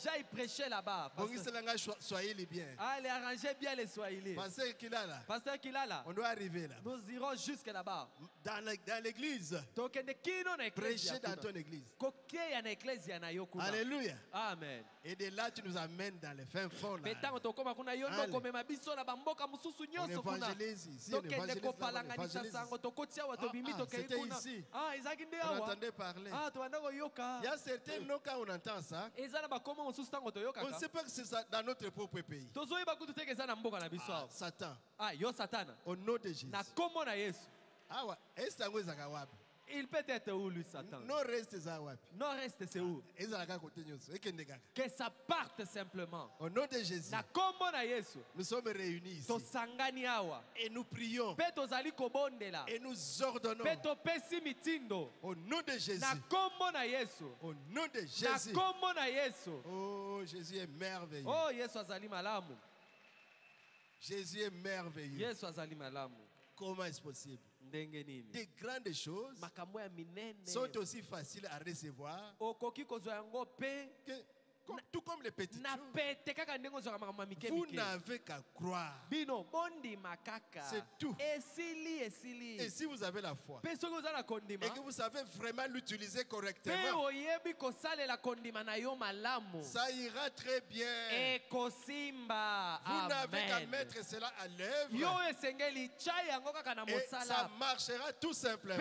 j'aille prêcher là-bas. Allez, arrangez bien les Swahili. Pasteur Kilala, on doit arriver là. Nous irons jusque là-bas. Dans l'église. Prêcher dans ton église. Alléluia. Amen. Et de là, tu nous amènes dans les fins fonds. On évangélise ici. C'était ici. On entendait parler. Il y a certains noms quand on entend ça. On ne sait pas que c'est ça dans notre propre pays. Satan. Au nom de Jésus. Il peut être où lui, Satan? Nord-Est, c'est où? Que ça parte simplement. Au nom de Jésus. Nous sommes réunis ici. Et nous prions. Et nous ordonnons. Au nom de Jésus. Au nom de Jésus. Oh, Jésus est merveilleux. Jésus est merveilleux. Comment est-ce possible? Des grandes choses sont aussi faciles à recevoir tout comme les petites choses. Vous n'avez qu'à croire. C'est tout. Et si vous avez la foi et que vous savez vraiment l'utiliser correctement, ça ira très bien. Vous n'avez qu'à mettre cela à l'œuvre et ça marchera tout simplement.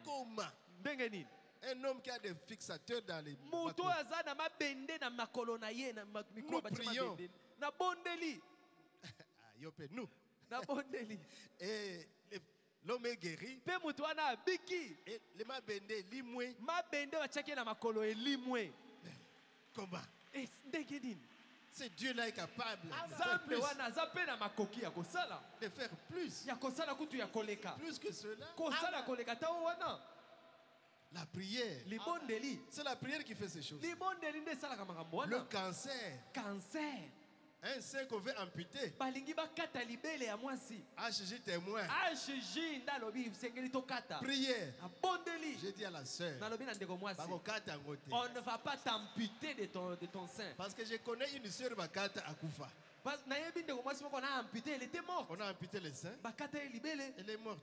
Comment? Un homme qui a des fixateurs dans les bateaux. Nous prions. Nous. Et l'homme est guéri. Et les mabende limoué. Comment? C'est Dieu là est capable de faire plus. Plus que cela. La prière. C'est la prière qui fait ces choses. Le cancer. Un sein qu'on veut amputer. HJ témoin. Prière. J'ai dit à la sœur. On ne va pas t'amputer de ton sein. Parce que je connais une sœur Bakata Akufa. Elle était morte. On a amputé le sein. Elle est morte.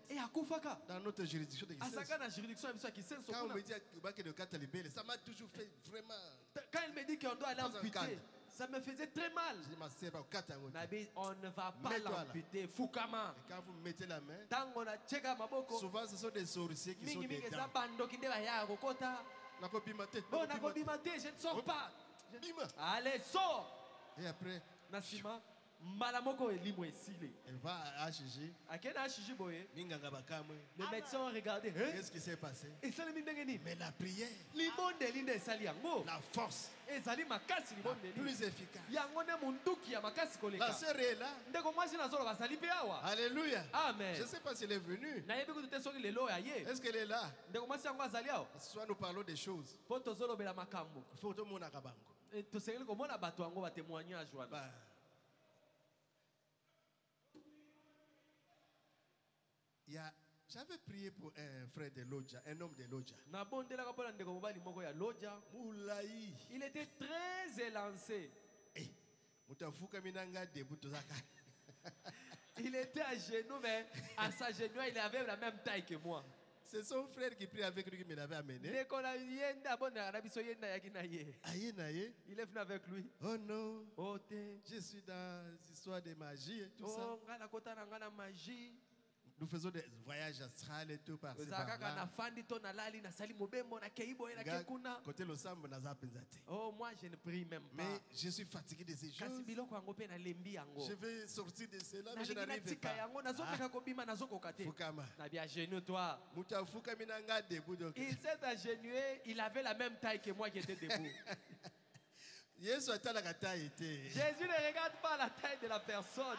Dans notre juridiction de Kisenso. Quand on me dit que ça m'a toujours fait vraiment. Quand elle me dit qu'on doit l'amputer, ça me faisait très mal. On ne va pas l'amputer. Fukama. Et quand vous mettez la main, souvent ce sont des sorciers qui sont dedans. Je ne sors pas. Allez, sors. Et après, Nassima. Elle va à Chichi. Le médecin a regardé. Qu'est-ce qui s'est passé? Mais la prière, la force, plus efficace. La sœur est là. Alléluia. Amen. Je ne sais pas s'il est venu. Est-ce qu'elle est là? Soit nous parlons des choses. Il faut tout le monde à Kabango. J'avais prié pour un frère de Lodja, un homme de Lodja. Il était très élancé. Il était à genoux, mais à sa genou, il avait la même taille que moi. C'est son frère qui prie avec lui qui me l'avait amené. Il est venu avec lui. Oh non, je suis dans l'histoire de magie et tout ça. Nous faisons des voyages astrales et tout par-ci par-là. Oh, moi je ne prie même pas. Mais je suis fatigué de ces choses. Je veux sortir de cela, mais je n'arrive pas. Fukama. Il s'est agenouillé, il avait la même taille que moi qui était debout. Jésus ne regarde pas la taille de la personne.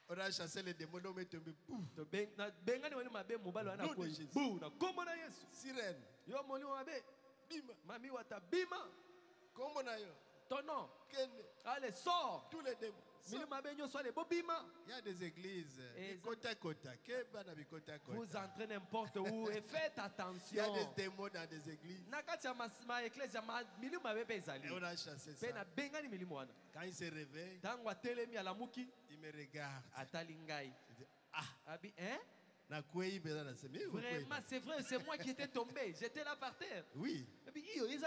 On a chassé les démons, on est tombé. Sirène. Bima. Ton nom. Allez, sors. Tous les démons. Il y a des églises. Vous entrez n'importe où et faites attention. Il y a des démons dans des églises. Et on a chassé ça. Quand il se réveille, il me regarde. Il dit, vraiment, c'est vrai, c'est moi qui étais tombé. J'étais là par terre. Oui. Et il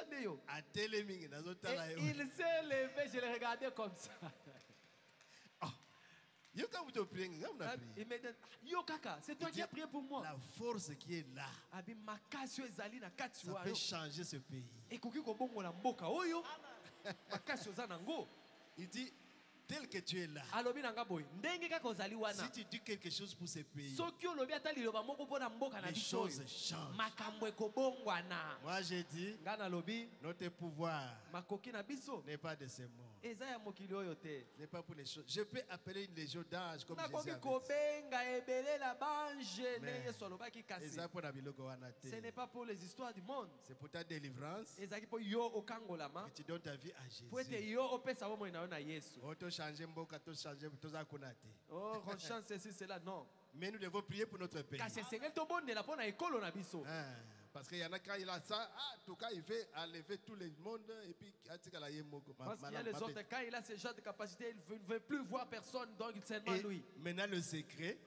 s'est levé, je le regardais comme ça. Il m'a dit, yo kaka, c'est toi qui as prié pour moi. La force qui est là, ça peut changer ce pays. Il dit, tel que tu es là, si tu dis quelque chose pour ce pays, les choses changent. Moi j'ai dit, notre pouvoir n'est pas de ce monde. N'est pas pour les choses. Je peux appeler une légion d'anges comme Jésus ce n'est pas pour les histoires du monde. C'est pour ta délivrance. Que tu donnes ta vie à Jésus. Oh, chance ceci, cela, non. Mais nous devons prier pour notre pays. Parce qu'il y en a quand il a ça, en tout cas il veut enlever tout le monde et puis parce qu'il y a les autres, quand il a ce genre de capacité, il ne veut plus voir personne, donc il seulement lui. Maintenant le secret,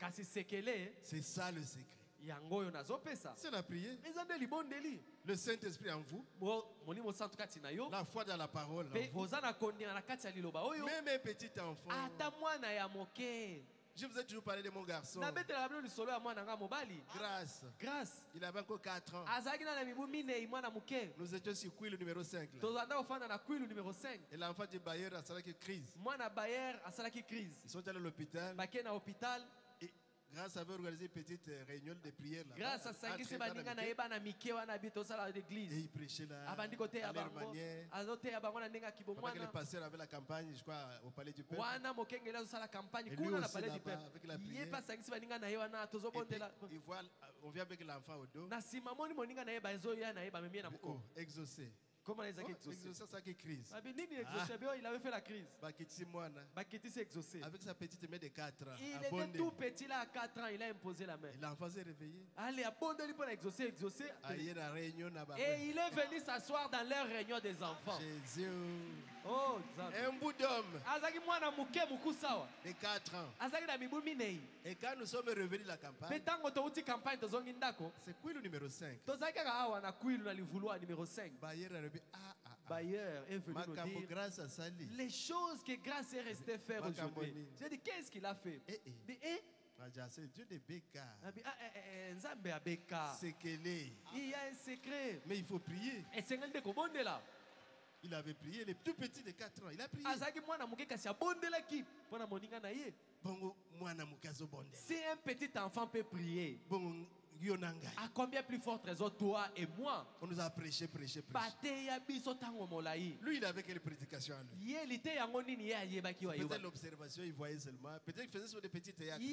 c'est ça le secret. C'est la prière. Le Saint-Esprit en vous. La foi dans la parole. Même un petit enfant. Je vous ai toujours parlé de mon garçon. Grâce. Il avait encore 4 ans. Nous étions sur Kouilou numéro 5. Et l'enfant du Bayer a salaki crise. Ils sont allés à l'hôpital. Et Grâce avait organisé une petite réunion de prière là. Grâce à ça, et il prêchait là. À leur manière. Pendant que le pasteur avait la campagne, je crois, au palais du peuple. Et lui aussi là-bas, avec la prière. Et puis, on vient avec l'enfant au dos. Oh, exaucé. Comment les a exaucés? Ça qui crise. Il avait fait la crise. Bakiti s'est exaucé. Avec sa petite main de 4 ans. Il était tout petit là à 4 ans, il a imposé la main. L'enfant s'est réveillé. Allez, abondez-lui pour exaucer. Et il est venu s'asseoir dans leur réunion des enfants. Jésus. Oh, un bout d'homme de 4 ans. Et quand nous sommes revenus de la campagne, c'est Kouilou numéro 5. Bayer est venu nous dire les choses que Grâce est resté faire aujourd'hui. J'ai dit, qu'est-ce qu'il a fait? Dieu de Beka. Il y a un secret. Mais il faut prier. Il avait prié, les tout petits de 4 ans, il a prié. Si un petit enfant peut prier, à combien plus forte raison toi et moi? On nous a prêché. Lui, il avait quelle prédication à lui? Peut-être l'observation, il voyait seulement. Peut-être qu'il faisait sur des petits théâtres.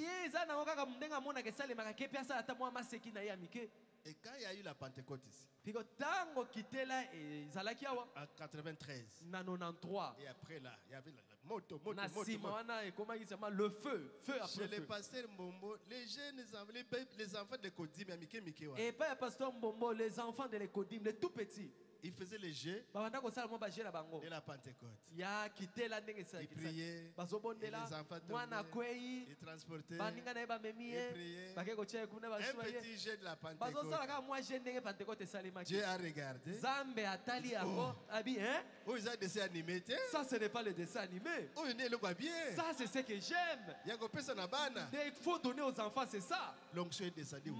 Et quand il y a eu la Pentecôte ici, en 93, et après là, il y avait la moto. Le feu chez les pasteurs Mbombo, les jeunes, les enfants de l'Ekodim, et pas pasteur Mbombo, les enfants de l'Ekodim, les tout petits. Ils faisaient les jeux de la Pentecôte. Ils priaient, les enfants tombaient, ils transportaient, ils priaient. Un petit jeu de la Pentecôte. Dieu a regardé. Oh, ils ont des dessins animés. Ça, ce n'est pas le dessin animé. Oh, ça, c'est ce que j'aime. Il faut donner aux enfants, c'est ça. L'onction est descendue.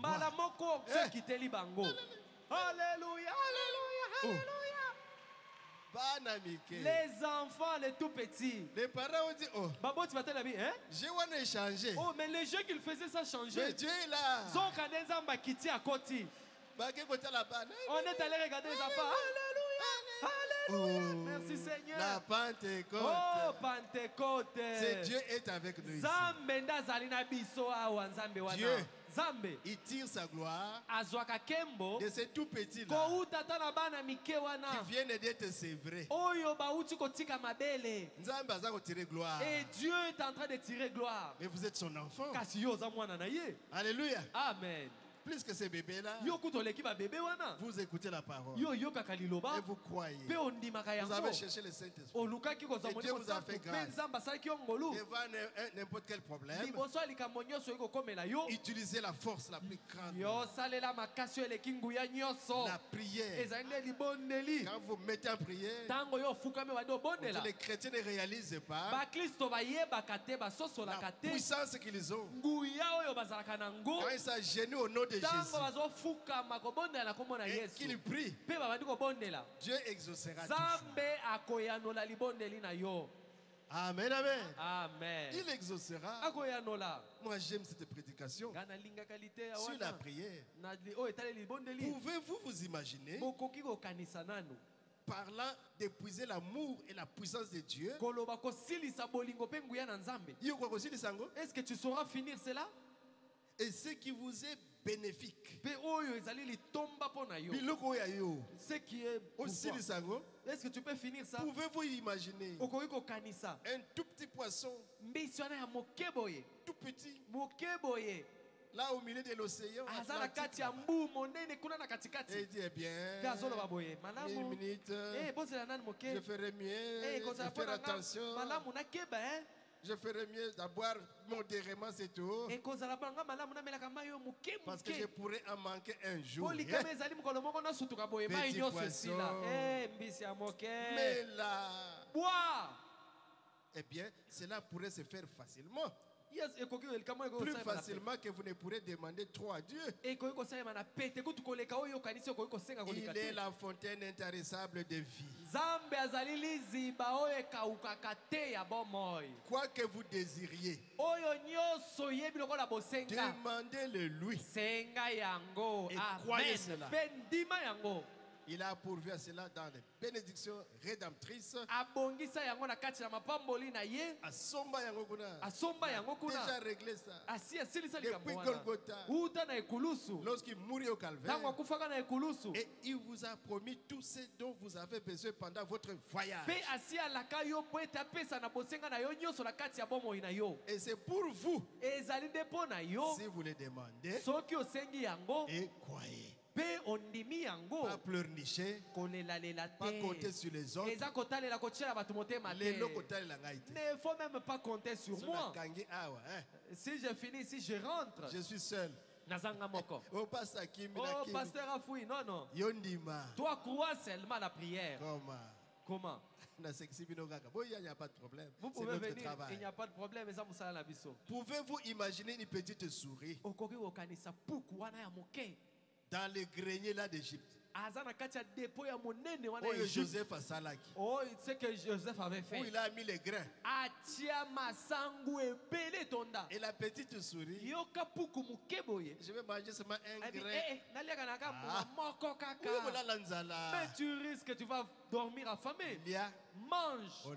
Alléluia, alléluia, alléluia. Les enfants, les tout petits. Les parents ont dit, oh, je vais changer. Oh, mais les jeux qu'ils faisaient, ça changeait. Mais Dieu est là. On est allé regarder les enfants. Alléluia, alléluia. Merci Seigneur. La Pentecôte. Oh, Pentecôte. C'est Dieu est avec nous ici. Dieu, il tire sa gloire de ces tout petits là qui viennent d'être sévrés. Et Dieu est en train de tirer gloire. Mais vous êtes son enfant. Alléluia. Amen. Plus que ces bébés-là, vous écoutez la parole et vous croyez. Vous avez cherché le Saint-Esprit. Et Dieu vous a fait grâce. Devant n'importe quel problème, utilisez la force la plus grande. La prière. Quand vous mettez en prière, les chrétiens ne réalisent pas la puissance qu'ils ont. Quand ils s'agenouillent au nom de Jésus et qu'il prie, Dieu exaucera toujours. Amen, amen. Amen. Il exaucera. Moi j'aime cette prédication sur la prière. Pouvez-vous vous imaginer parlant d'épuiser l'amour et la puissance de Dieu? Est-ce que tu sauras finir cela? Et ce qui vous est bénéfique. Ce qui est est-ce que tu peux finir ça? Pouvez-vous imaginer un tout petit poisson, tout petit, là au milieu de l'océan, et il dit, eh bien, une minute, je ferai mieux, je ferai attention. Je ferai mieux d'abord modérément, c'est tout. Parce que je pourrais en manquer un jour. Petit poisson. Mais là, eh bien, cela pourrait se faire facilement. Plus facilement que vous ne pourrez demander trop à Dieu. Il est la fontaine intarissable de vie. Quoi que vous désiriez, demandez-le lui. Et croyez cela. Il a pourvu à cela dans les bénédictions rédemptrices. Déjà réglé ça. Depuis Golgotha, lorsqu'il mourit au calvaire, et il vous a promis tout ce dont vous avez besoin pendant votre voyage. Et c'est pour vous, si vous le demandez, et croyez. Pas pleurnicher, pas compter sur les autres. Ne faut même pas compter sur moi. Si je finis, si je rentre, je suis seul. Oh, pasteur Afoui, non. Toi, crois seulement à la prière. Comment? Il n'y a pas de problème. Vous pouvez venir, il n'y a pas de problème. Pouvez-vous imaginer une petite souris dans le grenier là d'Égypte? Oh, Joseph a salaki. Oh, c'est que Joseph avait fait. Où il a mis les grains. Et la petite souris. Je vais manger seulement un grain. Mais tu risques que tu vas dormir affamé. Mange.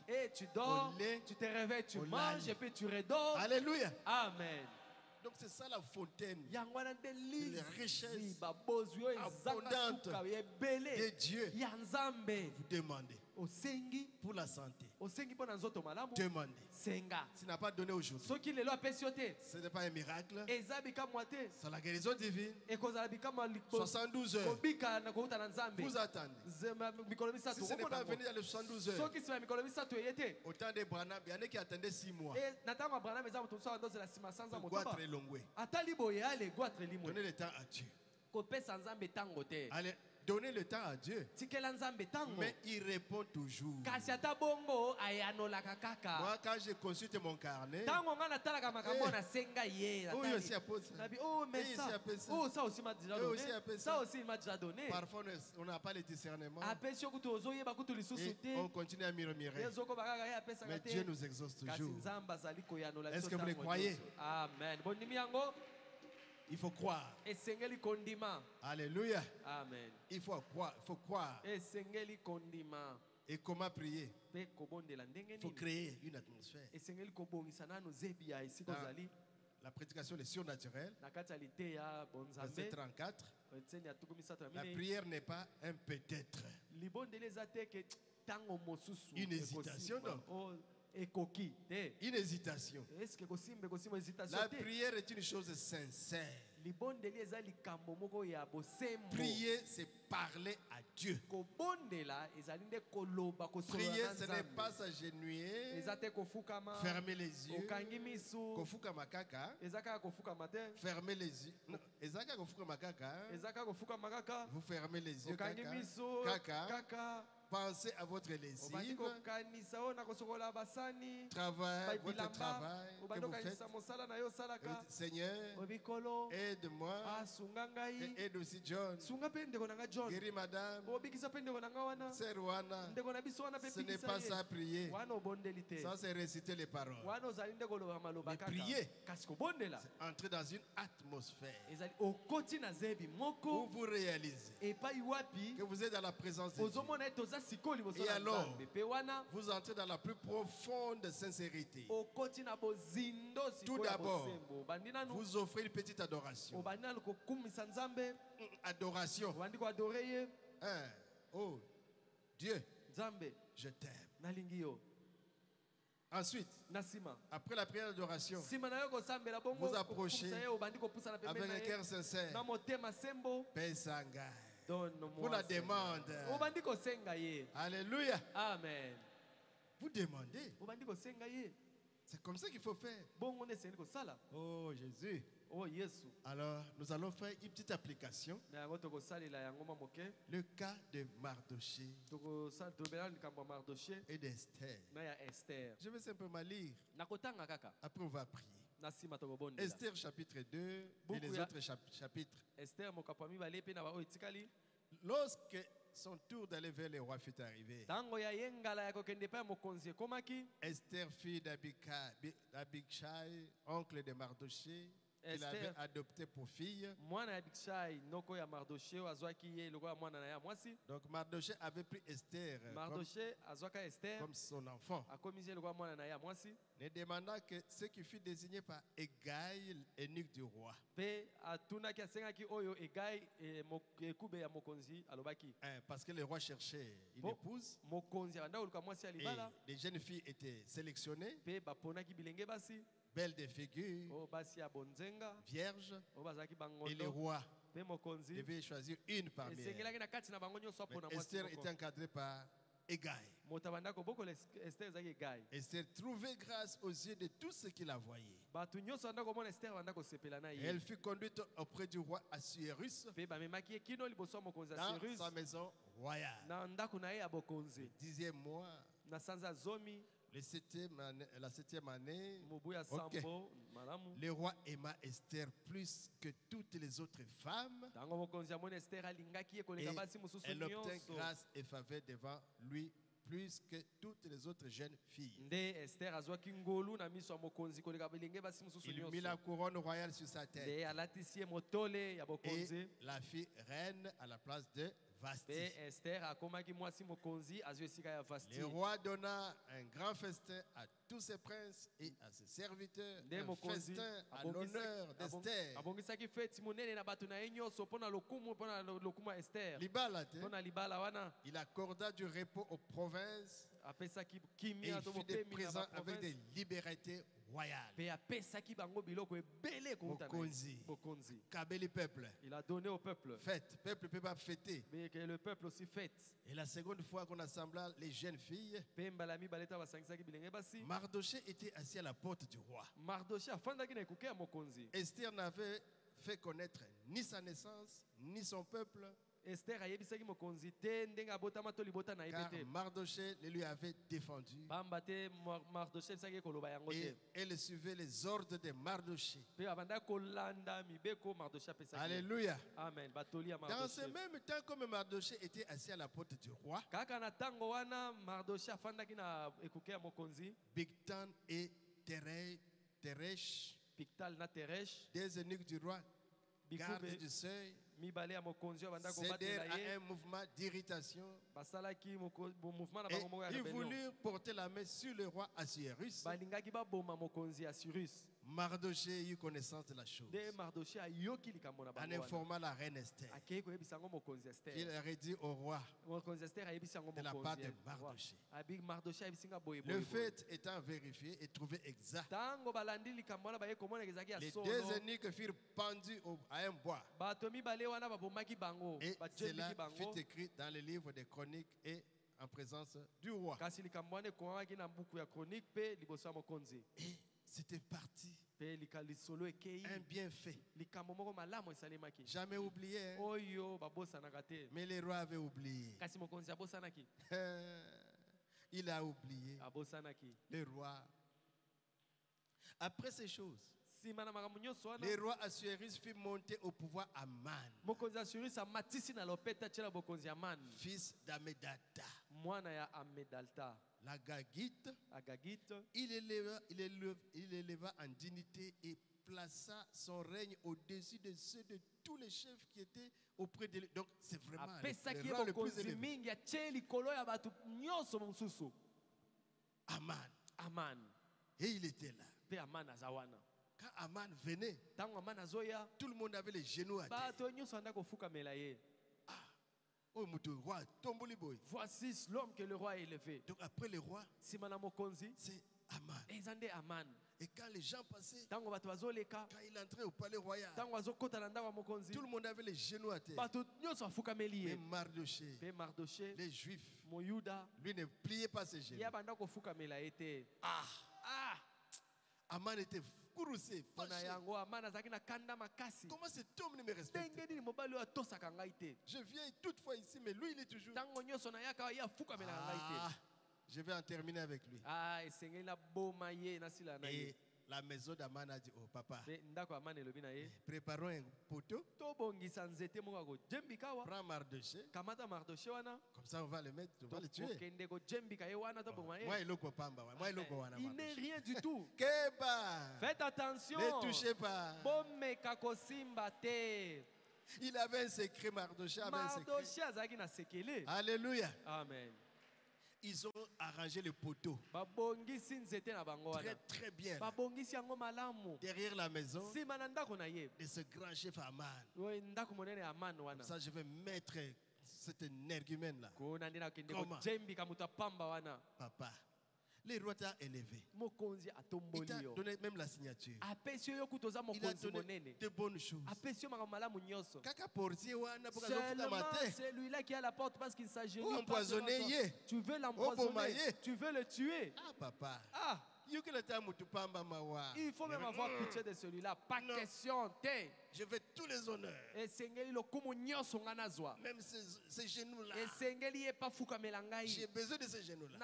Et tu dors, tu te réveilles, tu manges et puis tu redors. Alléluia. Amen. Donc c'est ça la fontaine. Les richesses abondantes de Dieu. Vous demandez pour la santé. Demandez. S'il n'a pas donné aujourd'hui, ce n'est pas un miracle. C'est la guérison divine. 72 heures. Vous attendez. Si ce n'est pas venu dans les 72 heures, au temps de Branham, il y en a qui attendaient 6 mois. Donnez le temps à Dieu. Allez, donnez le temps à Dieu. Mais il répond toujours. Moi, quand je consulte mon carnet, oh, il aussi a posé ça. Oh, mais ça aussi m'a déjà donné. Ça aussi il m'a déjà donné. Parfois, on n'a pas le discernement. Et on continue à murmurer. Mais Dieu nous exauce toujours. Est-ce que vous le croyez? Amen. Il faut croire. Alléluia. Amen. Il faut croire. Et comment prier? Il faut créer une atmosphère. La prédication est surnaturelle. Verset 34. La prière n'est pas un peut-être. Une hésitation donc. Une hésitation. La prière est une chose sincère. Prier, c'est parler à Dieu. Prier, ce n'est pas s'agenouiller, fermer les yeux, fermer les yeux. Vous fermez les yeux, caca. Pensez à votre lessive, travail, votre travail que vous faites. Seigneur, aide-moi et aide aussi John. Guéris madame, c'est Rwanda. Ce n'est pas ça à prier. Ça c'est réciter les paroles. Mais prier, c'est entrer dans une atmosphère où vous réalisez que vous êtes dans la présence de Dieu. Et alors, vous entrez dans la plus profonde sincérité. Tout d'abord, vous offrez une petite adoration. Adoration. Oh, Dieu, je t'aime. Ensuite, après la prière d'adoration, vous approchez avec un cœur sincère. Père Sangai. Vous la demandez. Alléluia. Amen. Vous demandez. C'est comme ça qu'il faut faire. Oh Jésus. Oh Jésus. Alors, nous allons faire une petite application. Le cas de Mardoché et d'Esther. Je vais simplement lire. Après, on va prier. Esther chapitre 2 et les autres chapitres. Lorsque son tour d'aller vers le roi fut arrivé, Esther, fille d'Abichai, oncle de Mardoché, qu'il avait adopté pour fille. Donc Mardoché avait pris Esther comme son enfant, ne demandant que ce qui fut désigné par Hégai, eunuque du roi. Parce que le roi cherchait une épouse et les jeunes filles étaient sélectionnées, belles de figure, vierges, et le roi devait choisir une parmi elles. Mais Esther était encadrée par Hégai. Esther trouvait grâce aux yeux de tous ceux qui la voyaient. Et elle fut conduite auprès du roi Assuérus dans sa maison royale. Le 10e mois la septième année, okay, le roi aima Esther plus que toutes les autres femmes. Et elle obtint grâce et faveur devant lui plus que toutes les autres jeunes filles. Il mit la couronne royale sur sa tête et la fit reine à la place de Vasti. Le roi donna un grand festin à tous ses princes et à ses serviteurs, un festin à l'honneur d'Esther. Il accorda du repos aux provinces et il fit des présents avec des libertés royales. Kabeli peuple. Il a donné au peuple. Fête. Peuple peut pas fêter. Mais que le peuple aussi fête. Et la seconde fois qu'on assembla les jeunes filles, Mardoché était assis à la porte du roi. Esther n'avait fait connaître ni sa naissance, ni son peuple. Esther car Mardoché le lui avait défendu. Et elle suivait les ordres de Mardoché. Alléluia. Amen. Dans ce même temps, comme Mardoché était assis à la porte du roi, Bigtan et Teresh, des eunuques du roi, garde du seuil, cédèrent à un mouvement d'irritation et ils voulurent porter la main sur le roi Assuérus. Mardoché eut connaissance de la chose en informant la reine Esther. Il aurait dit au roi de la part de Mardoché. Le fait étant vérifié et trouvé exact, les deux eunuques furent pendus à un bois. Et cela fut écrit dans le livre des chroniques et en présence du roi. Et c'était parti. Un bienfait. Jamais oublié. Mais le roi avait oublié. Il a oublié. Le roi. Après ces choses, le roi Assuérus fit monter au pouvoir Aman, fils d'Amedata, l'Agagite. Il éleva en dignité et plaça son règne au-dessus de ceux de tous les chefs qui étaient auprès de lui. Donc c'est vraiment le roi le plus élevé. Aman. Et il était là. Quand Aman venait, tout le monde avait les genoux à terre. Voici l'homme que le roi a élevé. Donc après le roi, c'est Aman. Et quand les gens passaient, quand il entrait au palais royal, tout le monde avait les genoux à terre. Mais Mardoché, les Juifs, lui ne pliait pas ses genoux. Aman était courroucé, fâché. Comment cet homme ne me respecte? Je viens toutefois ici, mais lui il est toujours. Je vais en terminer avec lui. Et la maison d'Aman a dit, oh papa, préparons un poteau. Prends Mardoché. Comme ça on va le mettre, on va le tuer. Il n'est rien du tout. Faites attention. Ne touchez pas. Il avait un secret, Mardoché avait un secret. Alléluia. Amen. Ils ont arrangé le poteau très très bien là, derrière la maison de ce grand chef Aman. Comme ça je vais mettre cet énergumène là. Comment? Papa, le roi t'a élevé. Il t'a donné même la signature. Il a donné de bonnes choses. Seulement celui-là qui a la porte parce qu'il s'agenouille. Empoisonné. Tu veux l'empoisonner. Tu veux le tuer. Ah papa. Il faut même avoir pitié de celui-là. Pas question. Je veux tous les honneurs. Même ces genoux-là. J'ai besoin de ces genoux-là.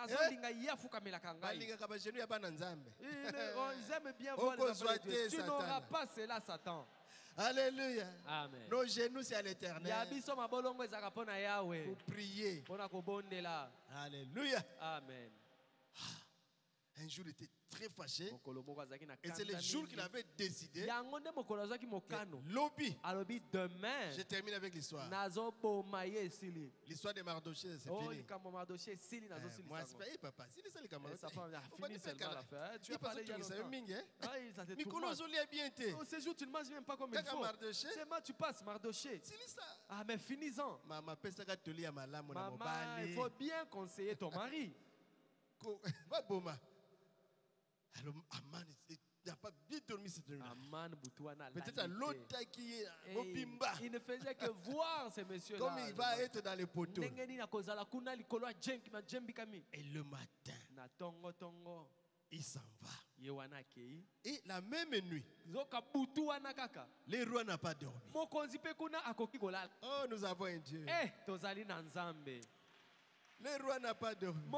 Ils aiment bien voir les enfants de Dieu. Tu n'auras pas cela, Satan. Alléluia. Amen. Nos genoux, c'est à l'Éternel. Pour prier. Alléluia. Amen. Un jour, il était très fâché. Et c'est le jour qu'il avait décidé. Lobby. Demain, je termine avec l'histoire. L'histoire de Mardoché, c'est fini. Moi, c'est pas, papa. C'est ça, les camarades. Tu as parlé de ça. Ce jour, tu ne manges même pas comme il faut. Seulement, tu passes Mardoché. Ah, mais finis-en. Maman, il faut bien conseiller ton mari. Alors, Aman n'a pas bien dormi cette nuit. Peut-être à l'autre qui est au Bimba. Il ne faisait que voir ces messieurs-là. Comme il va être dans les poteaux. Et le matin, il s'en va. Et la même nuit, les rois n'ont pas dormi. Oh, nous avons un Dieu. Les rois n'ont pas dormi.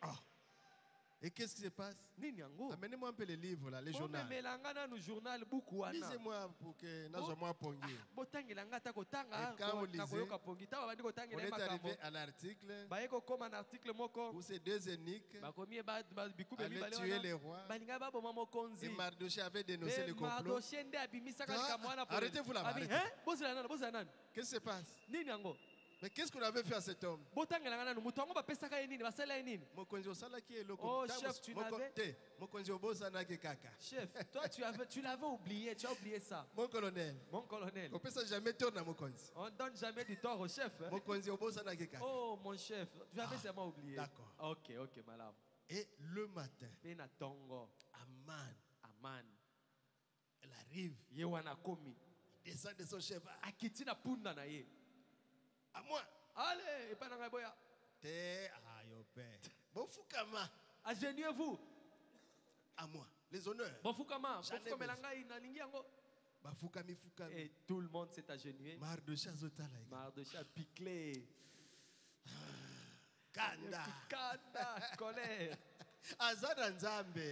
Oh. Et qu'est-ce qui se passe? Amenez-moi un peu les livres, là, les journaux. Lisez-moi pour que nous soyons pongés. Et quand vous lisez, on est arrivé à l'article où ces deux énigmes avaient tué les rois. Et Mardoché avait dénoncé le complot. Arrêtez-vous là-bas. Qu'est-ce qui se passe? Mais qu'est-ce qu'on avait fait à cet homme? Oh, chef, tu l'avais. Chef, toi, tu l'avais oublié, tu as oublié ça. Mon colonel. Mon colonel. On ne jamais tort à mon conzi. On ne donne jamais du tort au chef. Hein? Oh, mon chef, tu avais seulement oublié. D'accord. Ok, madame. Et le matin, Aman, elle arrive. Il descend de son cheval. À moi. Allez, et pas dans la boya. Agenouillez-vous. À moi. Les honneurs. Et tout le monde s'est agenouillé. Mardoché a piclé. Kanda, colère.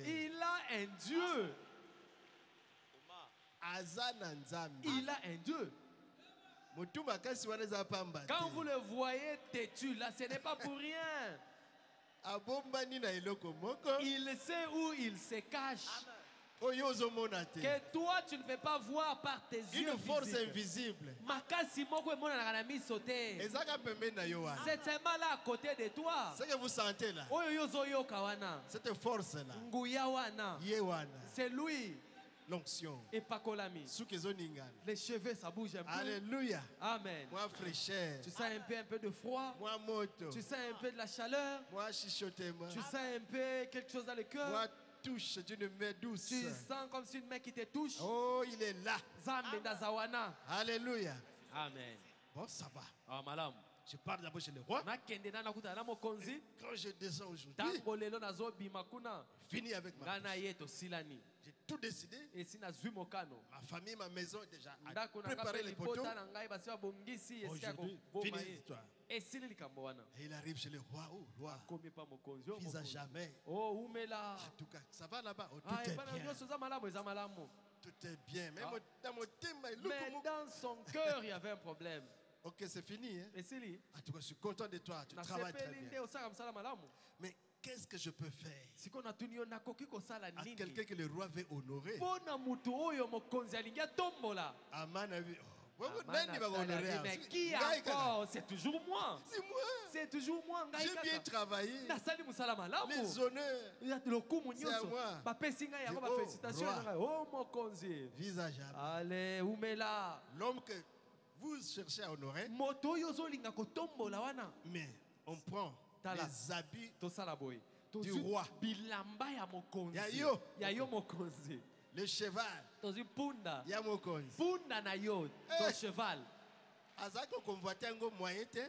Il a un Dieu. Il a un Dieu. Quand vous le voyez têtu, là, ce n'est pas pour rien. Il sait où il se cache. Que toi, tu ne peux pas voir par tes yeux. Une force invisible. C'est seulement là à côté de toi. Ce que vous sentez là. Cette force-là. C'est lui. L'onction. Et Pakolami. Les cheveux, ça bouge un peu. Alléluia. Amen. Moi, fraîcheur. Tu sens un peu de froid. Moi, moto. Tu sens un peu de la chaleur. Moi, chichotement. Tu sens un peu quelque chose dans le cœur. Moi, touche d'une main douce. Tu sens comme si une main qui te touche. Oh, il est là. Zambe Dazawana. Alléluia. Amen. Bon, ça va. Ah, madame. Je pars d'abord chez le roi. Quand je descends aujourd'hui, fini avec ma bouche. J'ai tout décidé. Ma famille, ma maison, déjà a préparé les poteaux. Aujourd'hui, fini l'histoire. Et il arrive chez le roi. Oh, roi. Fils à jamais. Oh, en tout cas, ça va là-bas. Oh, tout est bien. Tout est bien. Mais dans son cœur, il y avait un problème. Ok, c'est fini. Hein? En tout cas, je suis content de toi. Tu travailles très bien. Mais qu'est-ce que je peux faire à quelqu'un que le roi veut honorer? Aman a vu. Mais qui encore? C'est toujours moi. C'est moi. C'est toujours moi. J'ai bien travaillé. Les honneurs. C'est à moi. Visage. Allez, Oumela. L'homme que vous cherchez à honorer. Mais on prend les habits du roi. Le cheval. Punda na yo, ton cheval.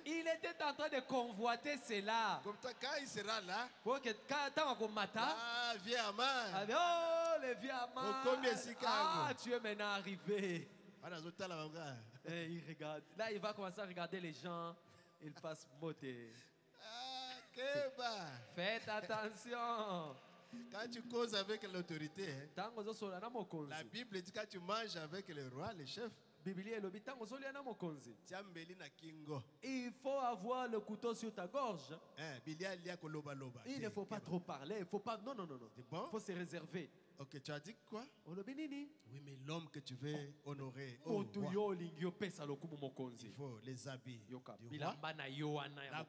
Il était en train de convoiter cela. Comme ça, quand il sera là, Pour que quand on matin, vieux Aman. oh, le vieux Aman. Ah, tu es maintenant arrivé. Et il regarde. Là, il va commencer à regarder les gens. Il passe beauté. Faites attention. Quand tu causes avec l'autorité, la Bible dit quand tu manges avec le roi, le chef, il faut avoir le couteau sur ta gorge. Il ne faut pas trop parler. Il faut pas. Non, non, non, non. Il faut se réserver. Ok, tu as dit quoi? Oui, mais l'homme que tu veux honorer, il faut les habits du roi, la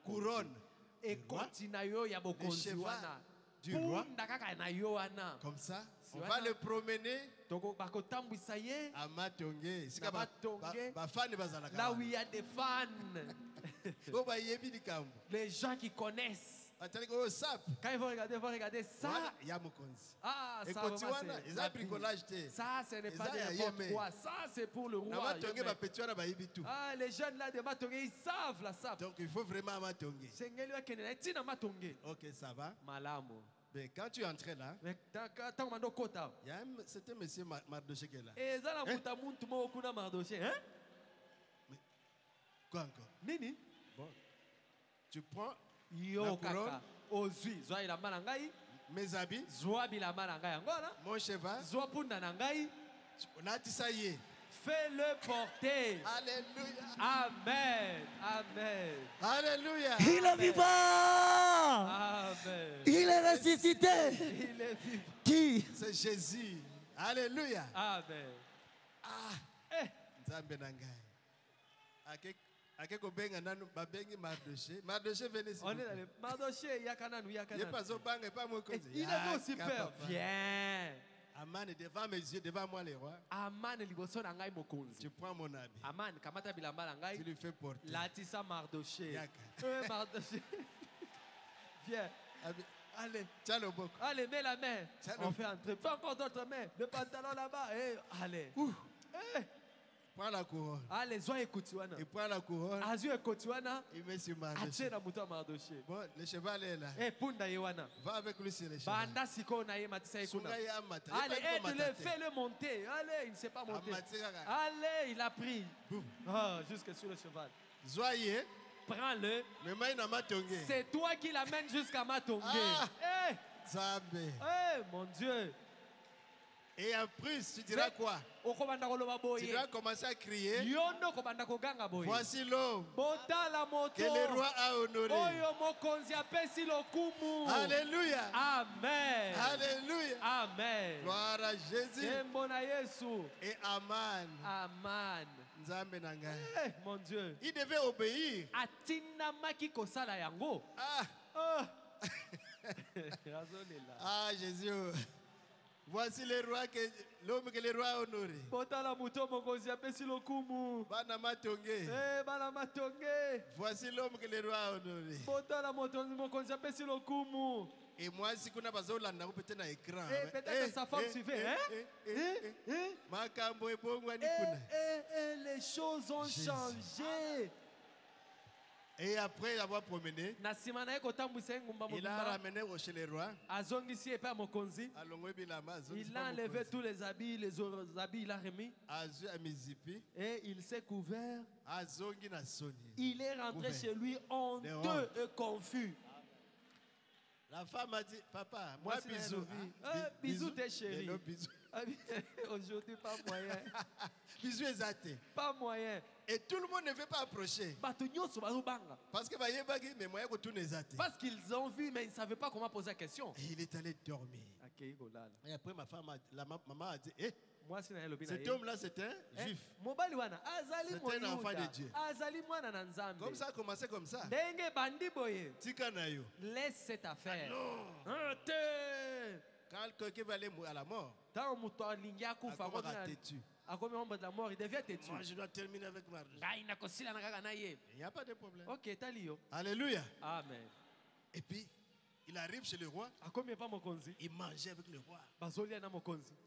couronne, le cheval du roi. Comme ça, on va le promener à Matongé. Là où il y a des fans. Les gens qui connaissent. Quand ils vont regarder ça. Ah, ça, ça, ce n'est pas n'importe quoi. Ça, c'est pour le roi. Ah, les jeunes là de Matongé, ils savent la sape. Donc il faut vraiment Matongé. Ok, ça va. Malamo. Mais quand tu entrais là, c'était monsieur Mardoché qui est là. Et ça, mais quoi encore? Nini? Bon. Tu prends la couronne, mes habits, mon cheval, fais-le porter. Alléluia. Amen. Amen. Alléluia. Il est vivant. Amen. Il est ressuscité. Il est vivant. Qui? C'est Jésus. Alléluia. Amen. Ah. Nzambe nangai. Akeko benga nanu babengi Mardoché. Mardoché venez ici. On est dans le Mardoché, yakananou. Il est pas au bang et pas mon cause. Il avait aussi peur. Viens. Aman est devant mes yeux, devant moi les rois. Aman liboso na ngai mokonzi. Tu prends mon habit. Aman kamata bilamba na ngai. Tu lui fais porter. Latisa Mardoché. Mardoché. Viens. Allez. Tiens le bok. Allez, mets la main. On fait entrer. Fais encore d'autres mains. Le pantalon là-bas. Allez. Prends la couronne. Allez, sois écoutouana. Il prend la couronne. Azu écoutouana. Il met sur Mardoché. Atie na muto Mardoché. Bon, le cheval est là. Punda yewana. Va avec lui sur le cheval. Banda siko na ye matisa ikuna. Allez, aide-le, fais-le monter. Allez, il ne sait pas monter. Allez, il a pris. Jusque sur le cheval. Zoye. Prends-le. C'est toi qui l'amènes jusqu'à Matongé. Zambé. Mon Dieu. Et en plus, tu diras quoi? Tu dois commencer à crier. Voici l'homme que le roi a honoré. Alléluia. Amen. Alléluia. Amen. Gloire à Jésus. Et Aman. Aman. Mon Dieu. Il devait obéir. Ah, Jésus. Voici l'homme que le roi a honoré. Bana Matongé. Voici l'homme que le roi a honoré. Et moi, si on a besoin de peut-être un écran. Peut-être sa femme suivait. Les choses ont changé. Et après avoir promené, il a ramené chez le roi. Il a enlevé tous les habits, les autres habits, il a remis. Et il s'est couvert. Il est rentré chez lui honteux et confus. La femme a dit, papa, moi bisous. Bisous tes chéris. Aujourd'hui, pas moyen. Bisous exaté. Pas moyen. Et tout le monde ne veut pas approcher. Parce qu'ils ont vu, mais ils ne savaient pas comment poser la question. Et il est allé dormir. Et après, maman a dit, cet homme-là, c'est un juif. C'est un enfant de Dieu. Comme ça a commencé comme ça. Laisse cette affaire. Quand quelqu'un va aller à la mort, il devient têtu. Moi, je dois terminer avec Mardoché. Il n'y a pas de problème. Ok, Alléluia. Amen. Et puis, il arrive chez le roi. Il mangeait avec le roi.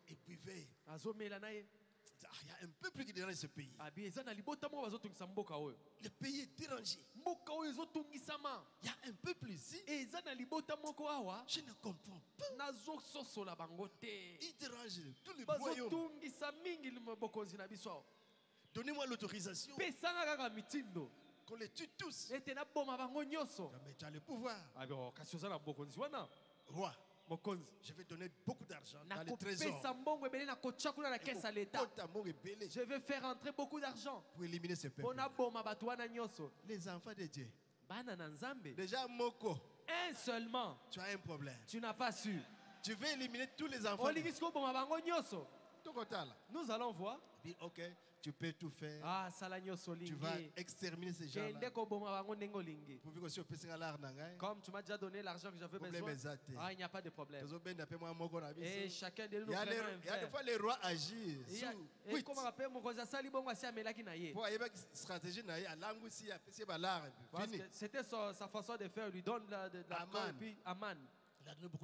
Il buvait. il y a un peuple qui dérange ce pays. Le pays est dérangé. Il y a un peuple ici. Je ne comprends pas. Il dérange tous les royaumes. Donnez-moi l'autorisation qu'on les tue tous. Mais tu as le pouvoir. Roi, je vais donner beaucoup d'argent dans les trésors. Je vais faire entrer beaucoup d'argent pour éliminer ce peuple. Les enfants de Dieu. Déjà, Moko, un seulement. Tu as un problème. Tu n'as pas su. Tu veux éliminer tous les enfants. Nous allons voir. Ok, tu peux tout faire. Tu vas exterminer ces gens-là. Comme tu m'as déjà donné l'argent que j'avais besoin. Il n'y a pas de problème. Et chacun de nous il y a des fois les rois agissent. C'était sa façon de faire. Il lui donne de l'argent et puis Aman.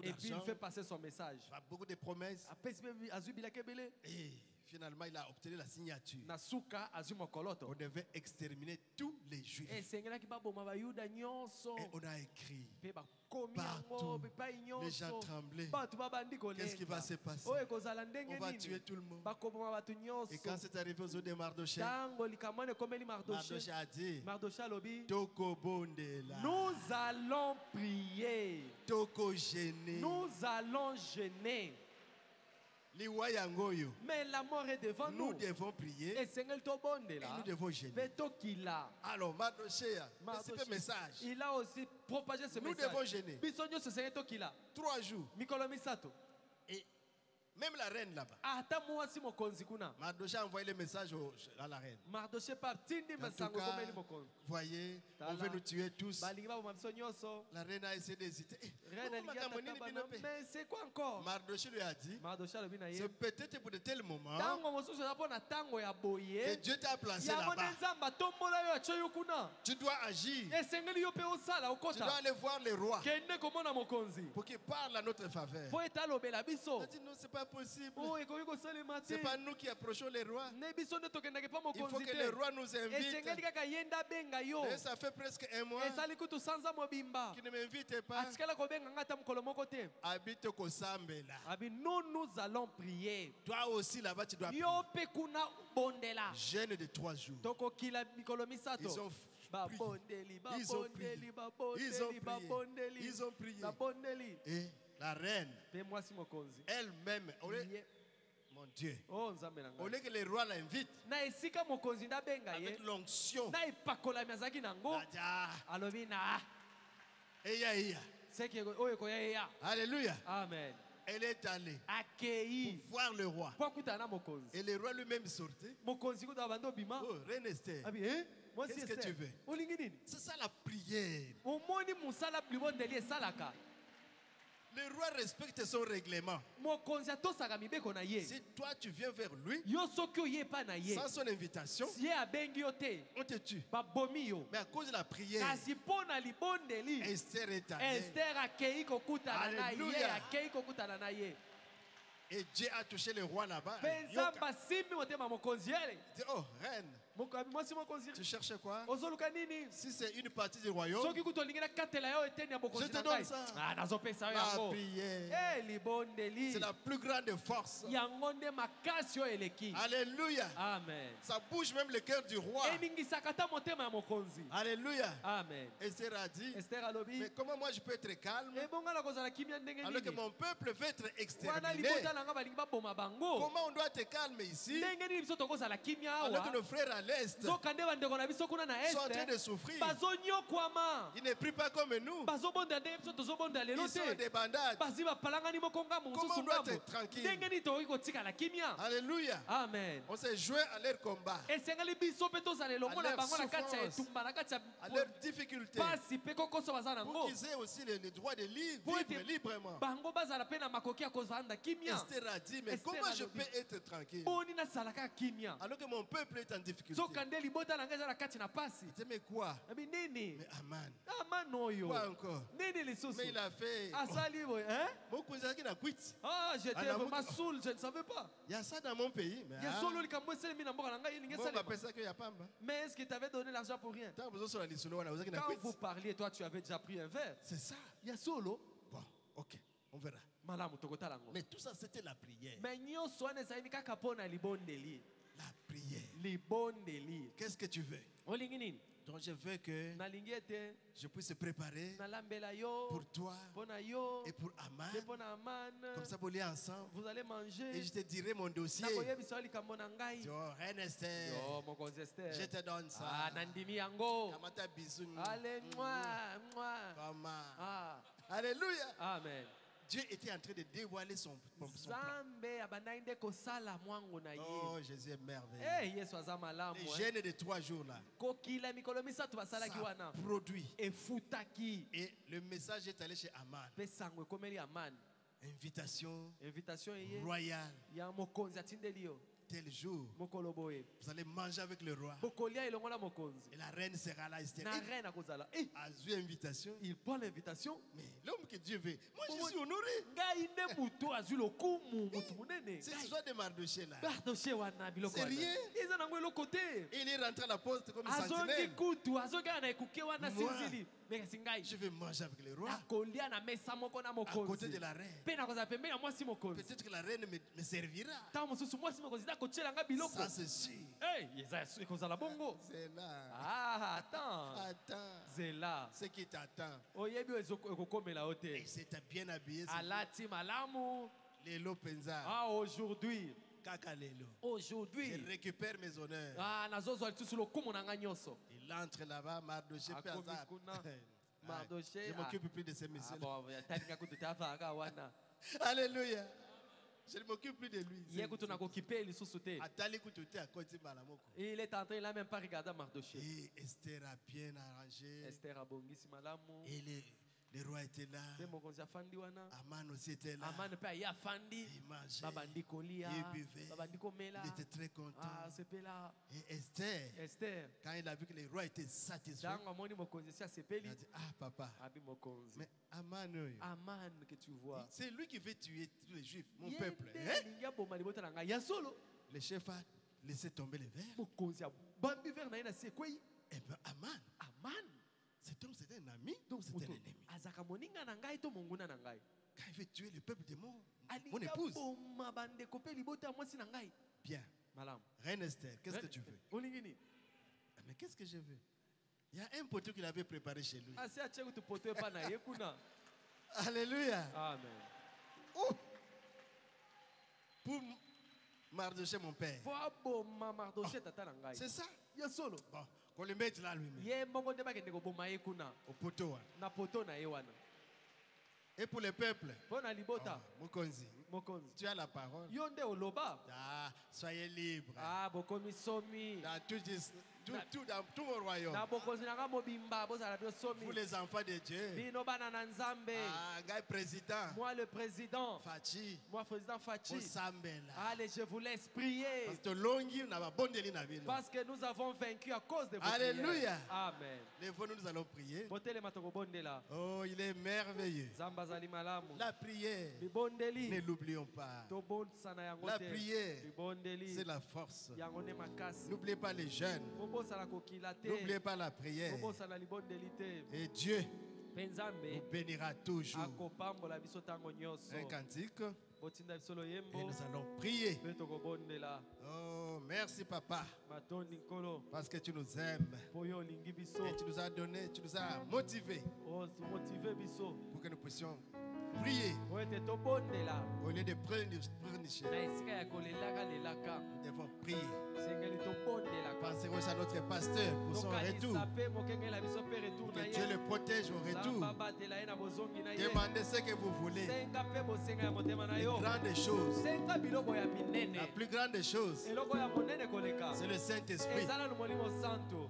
Et puis il fait passer son message. Il a beaucoup de promesses. Et finalement, il a obtenu la signature. On devait exterminer tous les Juifs. Et on a écrit partout. Les gens tremblaient. Qu'est-ce qui va se passer? On va tuer tout le monde. Et quand c'est arrivé aux yeux de Mardoché, Mardoché a dit, nous allons prier. Nous allons gêner. Mais la mort est devant nous. Nous devons prier. Et nous devons gêner. Alors, Mardoché a fait un message. Il a aussi propagé ce message. Nous devons gêner. 3 jours. Et même la reine là-bas. Mardoché a envoyé le message à la reine. En tout cas, voyez, on veut nous tuer tous. La reine a essayé d'hésiter. Mais c'est quoi encore? Mardoché lui a dit, c'est peut-être pour de tels moments que Dieu t'a placé là-bas. Tu dois agir. Tu dois aller voir les rois pour qu'ils parlent à notre faveur. Il a dit non, c'est pas possible. C'est pas nous qui approchons les rois. Il faut que les rois nous invitent. Et ça fait presque un mois qu'ils ne m'invitent pas. Habite Kosambela. Nous allons prier. Toi aussi là-bas tu dois prier. Jeûne de 3 jours. Ils ont prié. Et la reine elle-même, mon Dieu, au lieu que les rois l'invitent avec l'onction, alléluia. Amen. Elle est allée accueillir pour voir le roi. Et le roi lui-même sortait. Oh, reine Esther, qu'est-ce que tu veux? C'est ça la prière. Le roi respecte son règlement. Si toi tu viens vers lui sans son invitation, on te tue. Mais à cause de la prière, Esther est allée. Alléluia. Et Dieu a touché le roi là-bas. Il dit, oh reine, tu cherches quoi? Si c'est une partie du royaume, je te donne ça. La prière, c'est la plus grande force. Alléluia. Amen. Ça bouge même le cœur du roi. Alléluia. Amen. Esther a dit, mais comment moi je peux être calme alors que mon peuple veut être exterminé? Comment on doit être calme ici alors que nos frères à l'Est sont en train de souffrir? Ils ne prient pas comme nous. Ils sont des bandades. Comment on doit être tranquille? Alléluia. Amen. On s'est joint à leur combat, à leur souffrance, à leurs difficultés, pour qu'ils aient aussi le droit de vivre librement. Esther a dit, mais comment je peux être tranquille alors que mon peuple est en difficulté? Mais quoi? Mais Aman. Quoi encore? Mais il a fait. J'étais vraiment saoul, je ne savais pas. Il y a ça dans mon pays. Mais est-ce qu'il t'avait donné l'argent pour rien? Quand vous parliez, toi, tu avais déjà pris un verre. C'est ça. Il y a solo. Bon, ok, on verra. Mais tout ça, c'était la prière. La prière. Qu'est-ce que tu veux? Donc je veux que je puisse se préparer pour toi et pour Aman. Comme ça, vous allez ensemble. Vous allez manger. Et je te dirai mon dossier. Oh, Reine Esther. Je te donne ça. Kamata bisou. Allez, Comment? Alléluia. Amen. Dieu était en train de dévoiler son plan. Oh, Jésus est merveilleux. Les jeûnes de 3 jours là. Ça produit. Et le message est allé chez Aman. Invitation royale. Tel jour, vous allez manger avec le roi. Et la reine sera là. Esther. A eu invitation. Il prend l'invitation. Mais l'homme que Dieu veut, moi je suis honoré. C'est ce soir de Mardoché là. C'est rien. Il est rentré à la poste comme sentinelle. Moi, je vais manger avec le roi. À côté de la reine. Peut-être que la reine me servira. Ça c'est sûr. C'est là. Ah, attends. C'est là. Ce qui t'attend. Et c'est bien habillé. Lelo penza. Ah, aujourd'hui. Aujourd'hui. Je récupère mes honneurs. Il entre là-bas, Mardoché. Je m'occupe plus de ces messieurs. Alléluia. Je ne m'occupe plus de lui. Il est entré, il n'a même pas regardé Mardoché. Et Esther a bien arrangé. Et le roi était là. Aman aussi était là. Il mangeait. Il buvait. Il était très content. Et Esther, quand il a vu que le roi était satisfait, il a dit, ah papa, mais Aman que tu vois, c'est lui qui veut tuer tous les juifs, mon peuple. Le chef a laissé tomber les verres. Et bien Aman, cet homme c'était un ami, donc c'était un ennemi. Quand il veut tuer le peuple de mon épouse. Bien. Reine Esther, qu'est-ce que tu veux? Mais qu'est-ce que je veux? Il y a un poteau qu'il avait préparé chez lui. Alléluia. Amen. Oh. Pour Mardoché, mon père. Oh. C'est ça? Bon. Qu'on le mette là lui-même. Au poteau. Et pour le peuple, Mokonzi, tu as la parole. Ah, soyez libre. Dans tout mon royaume. Vous les enfants de Dieu. Ah, président. Moi le président. Fachi. Moi président Fachi. Allez, je vous laisse prier. Parce que nous avons vaincu à cause de vous. Alléluia. Amen. Nous allons prier. Oh, il est merveilleux. La prière, ne l'oublions pas. La prière, c'est la force. N'oubliez pas les jeunes. N'oubliez pas la prière. Et Dieu nous bénira toujours. Un cantique. Et nous allons prier. Oh, merci papa. Parce que tu nous aimes. Et tu nous as donné, tu nous as motivés. Pour que nous puissions prier. Au lieu de pleurnicher, nous devons prier. Pensez à notre pasteur pour son retour. Que Dieu le protège au retour. Demandez ce que vous voulez. Les grandes choses. La plus grande chose, c'est le Saint-Esprit.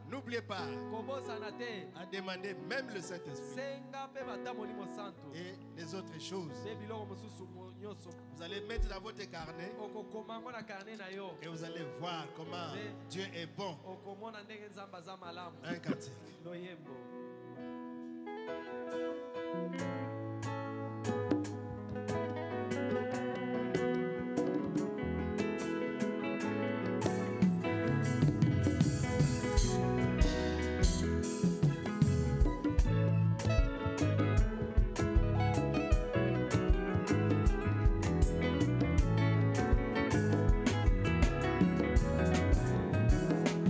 N'oubliez pas à demander même le Saint-Esprit. Et les autres choses. Vous allez mettre dans votre carnet et vous allez voir comment Dieu est bon. Un cantique.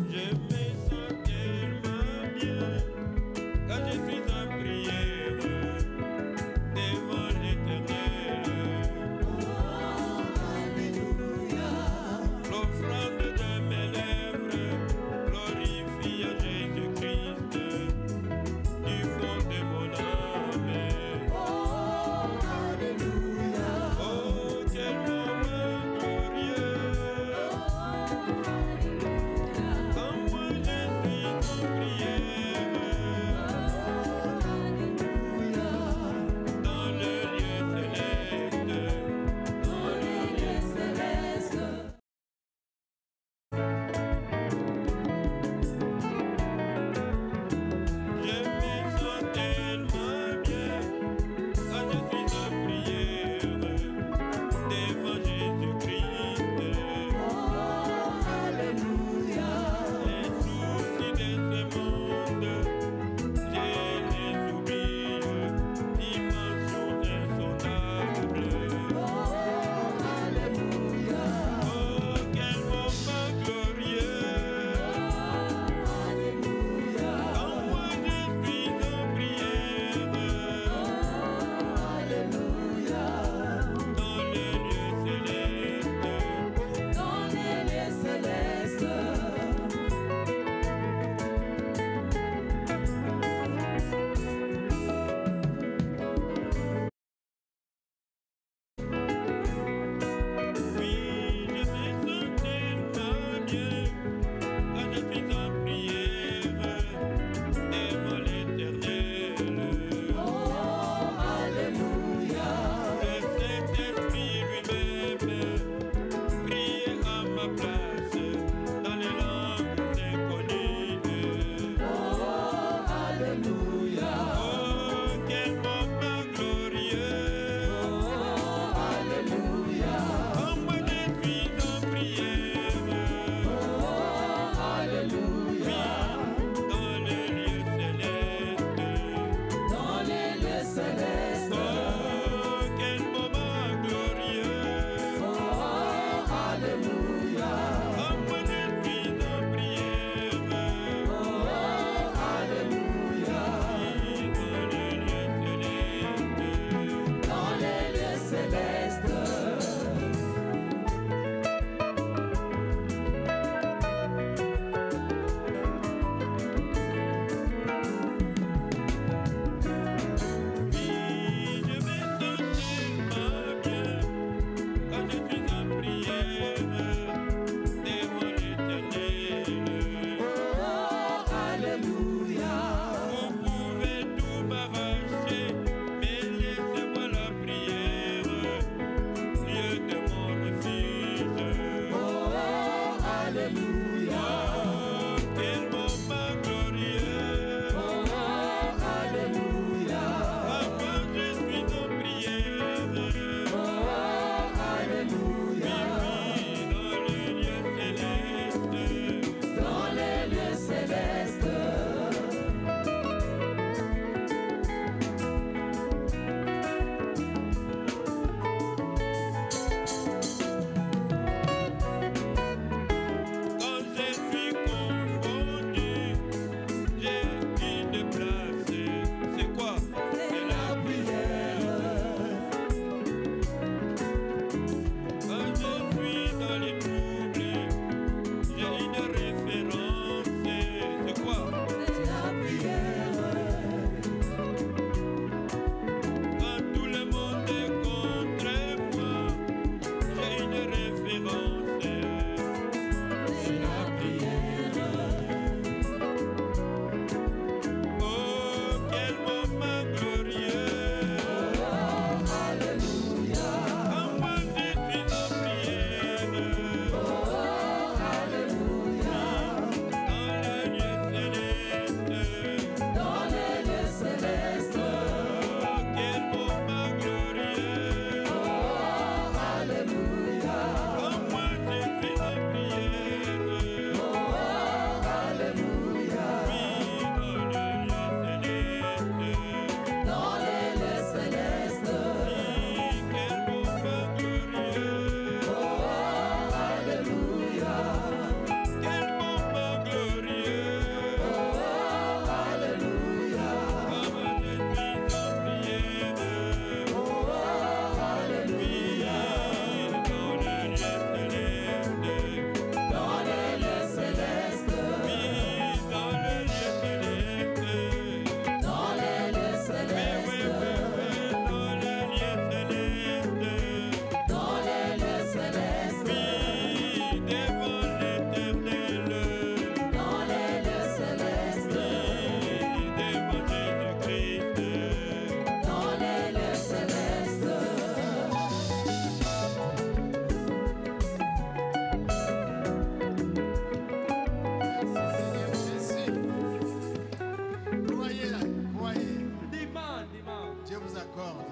Je me sens tellement bien quand je suis en prière. Dieu vous accorde.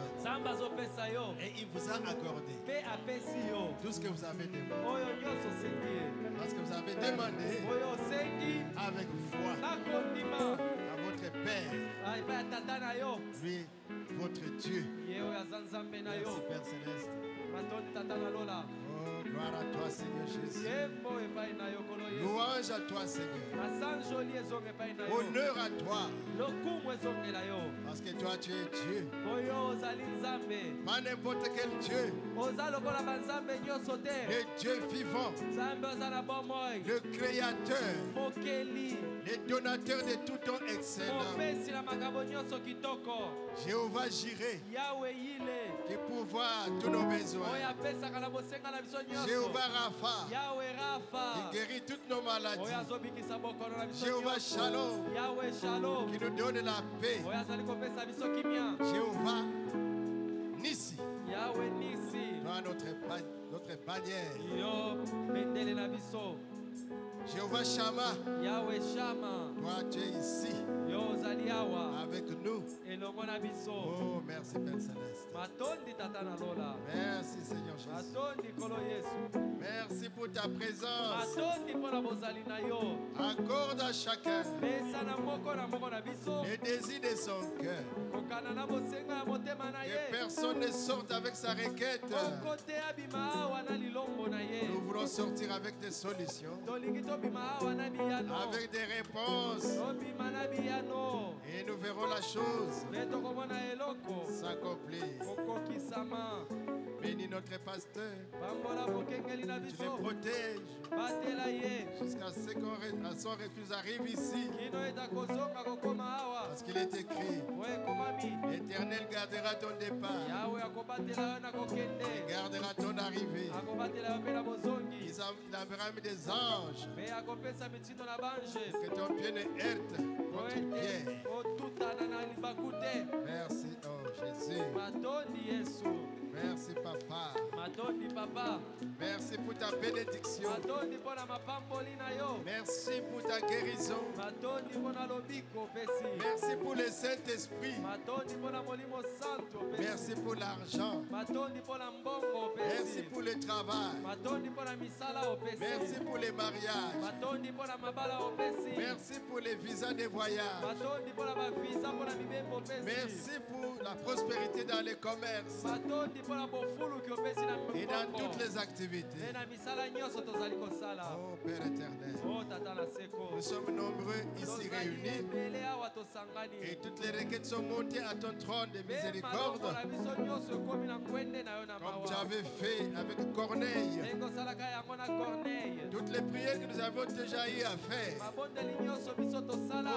Et il vous a accordé tout ce que vous avez demandé. Parce que vous avez demandé avec foi à votre Père, lui, votre Dieu. Merci Père Céleste. Oh, gloire à toi Seigneur Jésus. Louange à toi Seigneur. Honneur à toi. Parce que toi tu es Dieu. Pas n'importe quel Dieu. Le Dieu vivant. Le Créateur. Le donateur de tout don excellent. Jéhovah Jireh, qui pourvoit tous nos besoins. Jéhovah Rapha, qui guérit toutes nos maladies. Jéhovah Shalom, qui nous donne la paix. Jéhovah Nissi, toi notre bannière. Jéhovah Shammah, toi tu es ici avec nous. Oh, merci Père Céleste. Merci Seigneur Jésus. Merci pour ta présence. Accorde à chacun les désirs de son cœur. Que personne ne sorte avec sa requête. Nous voulons sortir avec des solutions, avec des réponses. Et nous verrons la chose s'accomplir. Bénis notre pasteur. Tu le protèges jusqu'à ce que son refus arrive ici. Parce qu'il est écrit: l'Éternel gardera ton départ, il gardera ton arrivée. Il enverra des anges que ton pied ne heurte contre pierre. Merci, oh Jésus. Merci Papa. Merci pour ta bénédiction. Merci pour ta guérison. Merci pour le Saint-Esprit. Merci pour l'argent. Merci pour le travail. Merci pour les mariages. Merci pour les visas de voyage. Merci pour la prospérité dans les commerces et dans toutes les activités. Oh Père éternel, nous sommes nombreux ici réunis et toutes les requêtes sont montées à ton trône de miséricorde, comme tu avais fait avec Corneille. Toutes les prières que nous avons déjà eu à faire.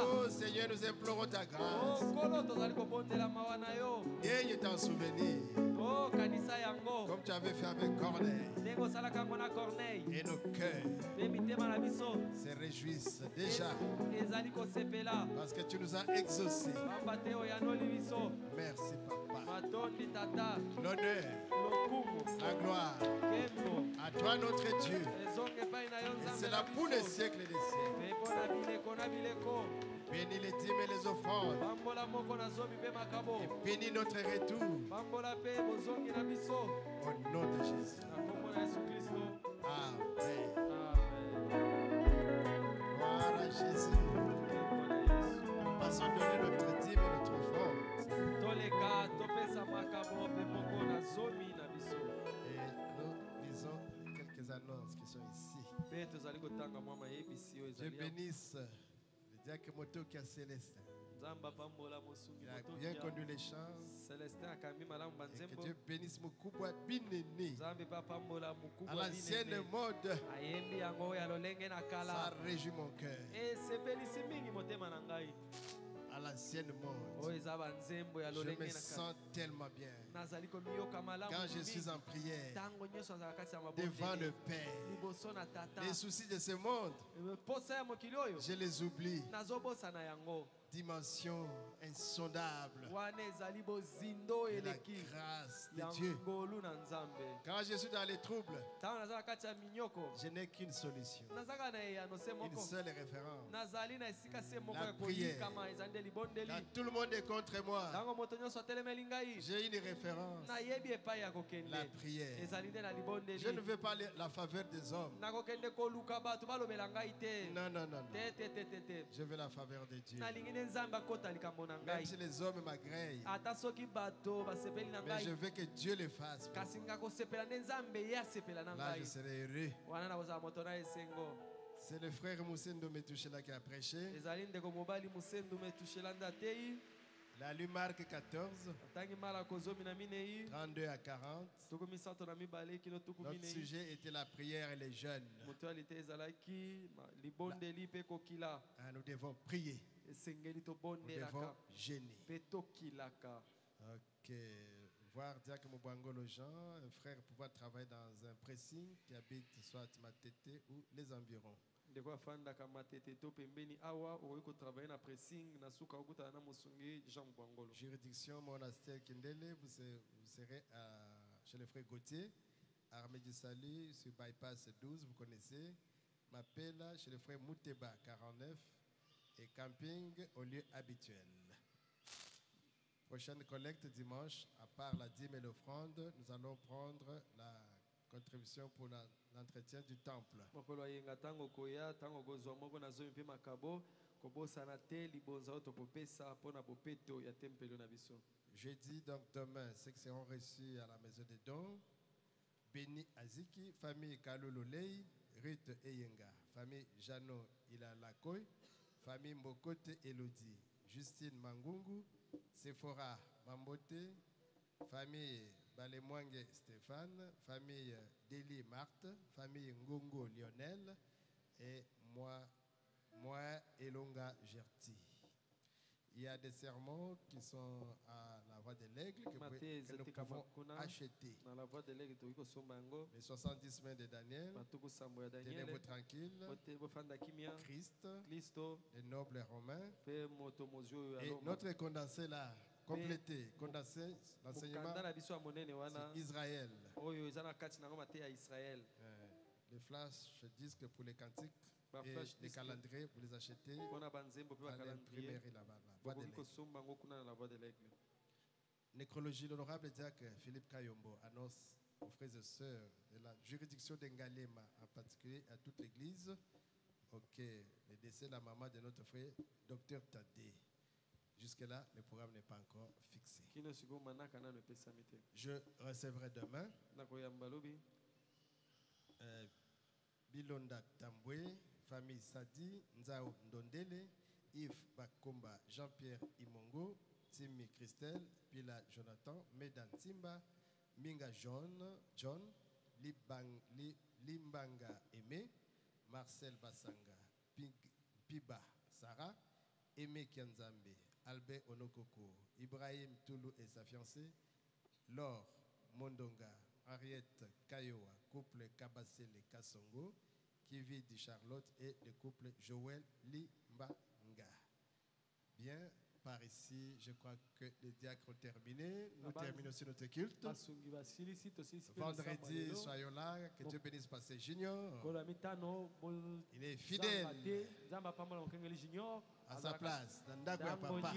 Oh Seigneur, nous implorons ta grâce. Daigne t'en souvenir, comme tu avais fait avec Corneille. Et nos cœurs se réjouissent déjà parce que tu nous as exaucés. Merci Papa. L'honneur, la gloire à toi notre Dieu. Et c'est là pour les siècles des siècles. Bénis les dîmes et les offrandes. Et bénis notre retour. Au nom de Jésus. Amen. Gloire à Jésus. Passons donner notre dîme et notre offrande. Et nous lisons quelques annonces qui sont ici. Dieu bénisse le diacre Moto qui a Célestin. Il a bien connu les chants. Et que Dieu bénisse Moukouba Binene. À l'ancienne mode, ça réjouit mon cœur. À l'ancienne mode, je me sens tellement bien. Quand je suis en prière devant le Père, les soucis de ce monde, je les oublie. dimension insondable de la grâce de Dieu. Quand je suis dans les troubles, je n'ai qu'une solution, une seule référence, la prière. Quand tout le monde est contre moi, j'ai une référence, la prière. Je ne veux pas la faveur des hommes. Non. Je veux la faveur de Dieu. Même si les hommes m'agréent, mais je veux que Dieu le fasse. Là, je serai heureux. C'est le frère Moussendo Metouchela qui a prêché. La lu Marc 14, 32 à 40. Notre sujet était la prière et les jeûnes. Nous devons prier. Nous devons jeûner. Ok. Voir Diacre Mobangolo Jean, un frère pouvoir travailler dans un pressing qui habite soit Matete ou les environs. Juridiction monastère Kindele, vous serez chez le frère Gauthier, Armée du Salut, sur bypass 12, vous connaissez. M'appelle chez le frère Mouteba 49 et camping au lieu habituel. Prochaine collecte dimanche, à part la dîme et l'offrande, nous allons prendre la contribution pour l'entretien du temple. Jeudi, donc demain, ceux qui seront reçus à la maison des dons, Béni Aziki, famille Kalololei, Ruth Eyenga, famille Jano Ilalakoy, famille Mokote Elodie, Justine Mangungu, Sephora Mambote, famille Balemwange Stéphane, famille Deli Marthe, famille Ngongo Lionel et moi Elonga Gerti. Il y a des sermons qui sont à la voie de l'aigle que nous pouvons acheter. Les 70 semaines de Daniel, tenez-vous tranquille, Christ, les nobles romains, et notre condensé là, complété, condensé, l'enseignement, c'est Israël. Les flashs disent que pour les cantiques, et les calendriers, vous les achetez à l'imprimerie là-bas, la voie de l'aigle. Nécrologie, l'honorable diacre Philippe Kayombo annonce aux frères et sœurs de la juridiction d'Engalema, en particulier à toute l'église, le décès de la maman de notre frère, Dr Tadé. Jusque-là, le programme n'est pas encore fixé. Je recevrai demain Bilonda Tambwe, famille Sadi, Nzao Ndondele, Yves Bakomba, Jean-Pierre Imongo, Timmy Christelle, Pila Jonathan, Medan Timba, Minga John, Limbanga Aimé, Marcel Bassanga, Piba Sarah, Aimé Kianzambe, Albert Onokoko, Ibrahim Toulou et sa fiancée, Laure Mondonga, Henriette Kayoa, couple Kabasele Kassongo, Kivi Di Charlotte et le couple Joël Limbanga. Bien, par ici, je crois que les diacres ont terminé. Nous terminons aussi notre culte. Vendredi, soyons là. Que Dieu bénisse Pasteur Junior. Il est fidèle à sa place. Nandakwa Papa.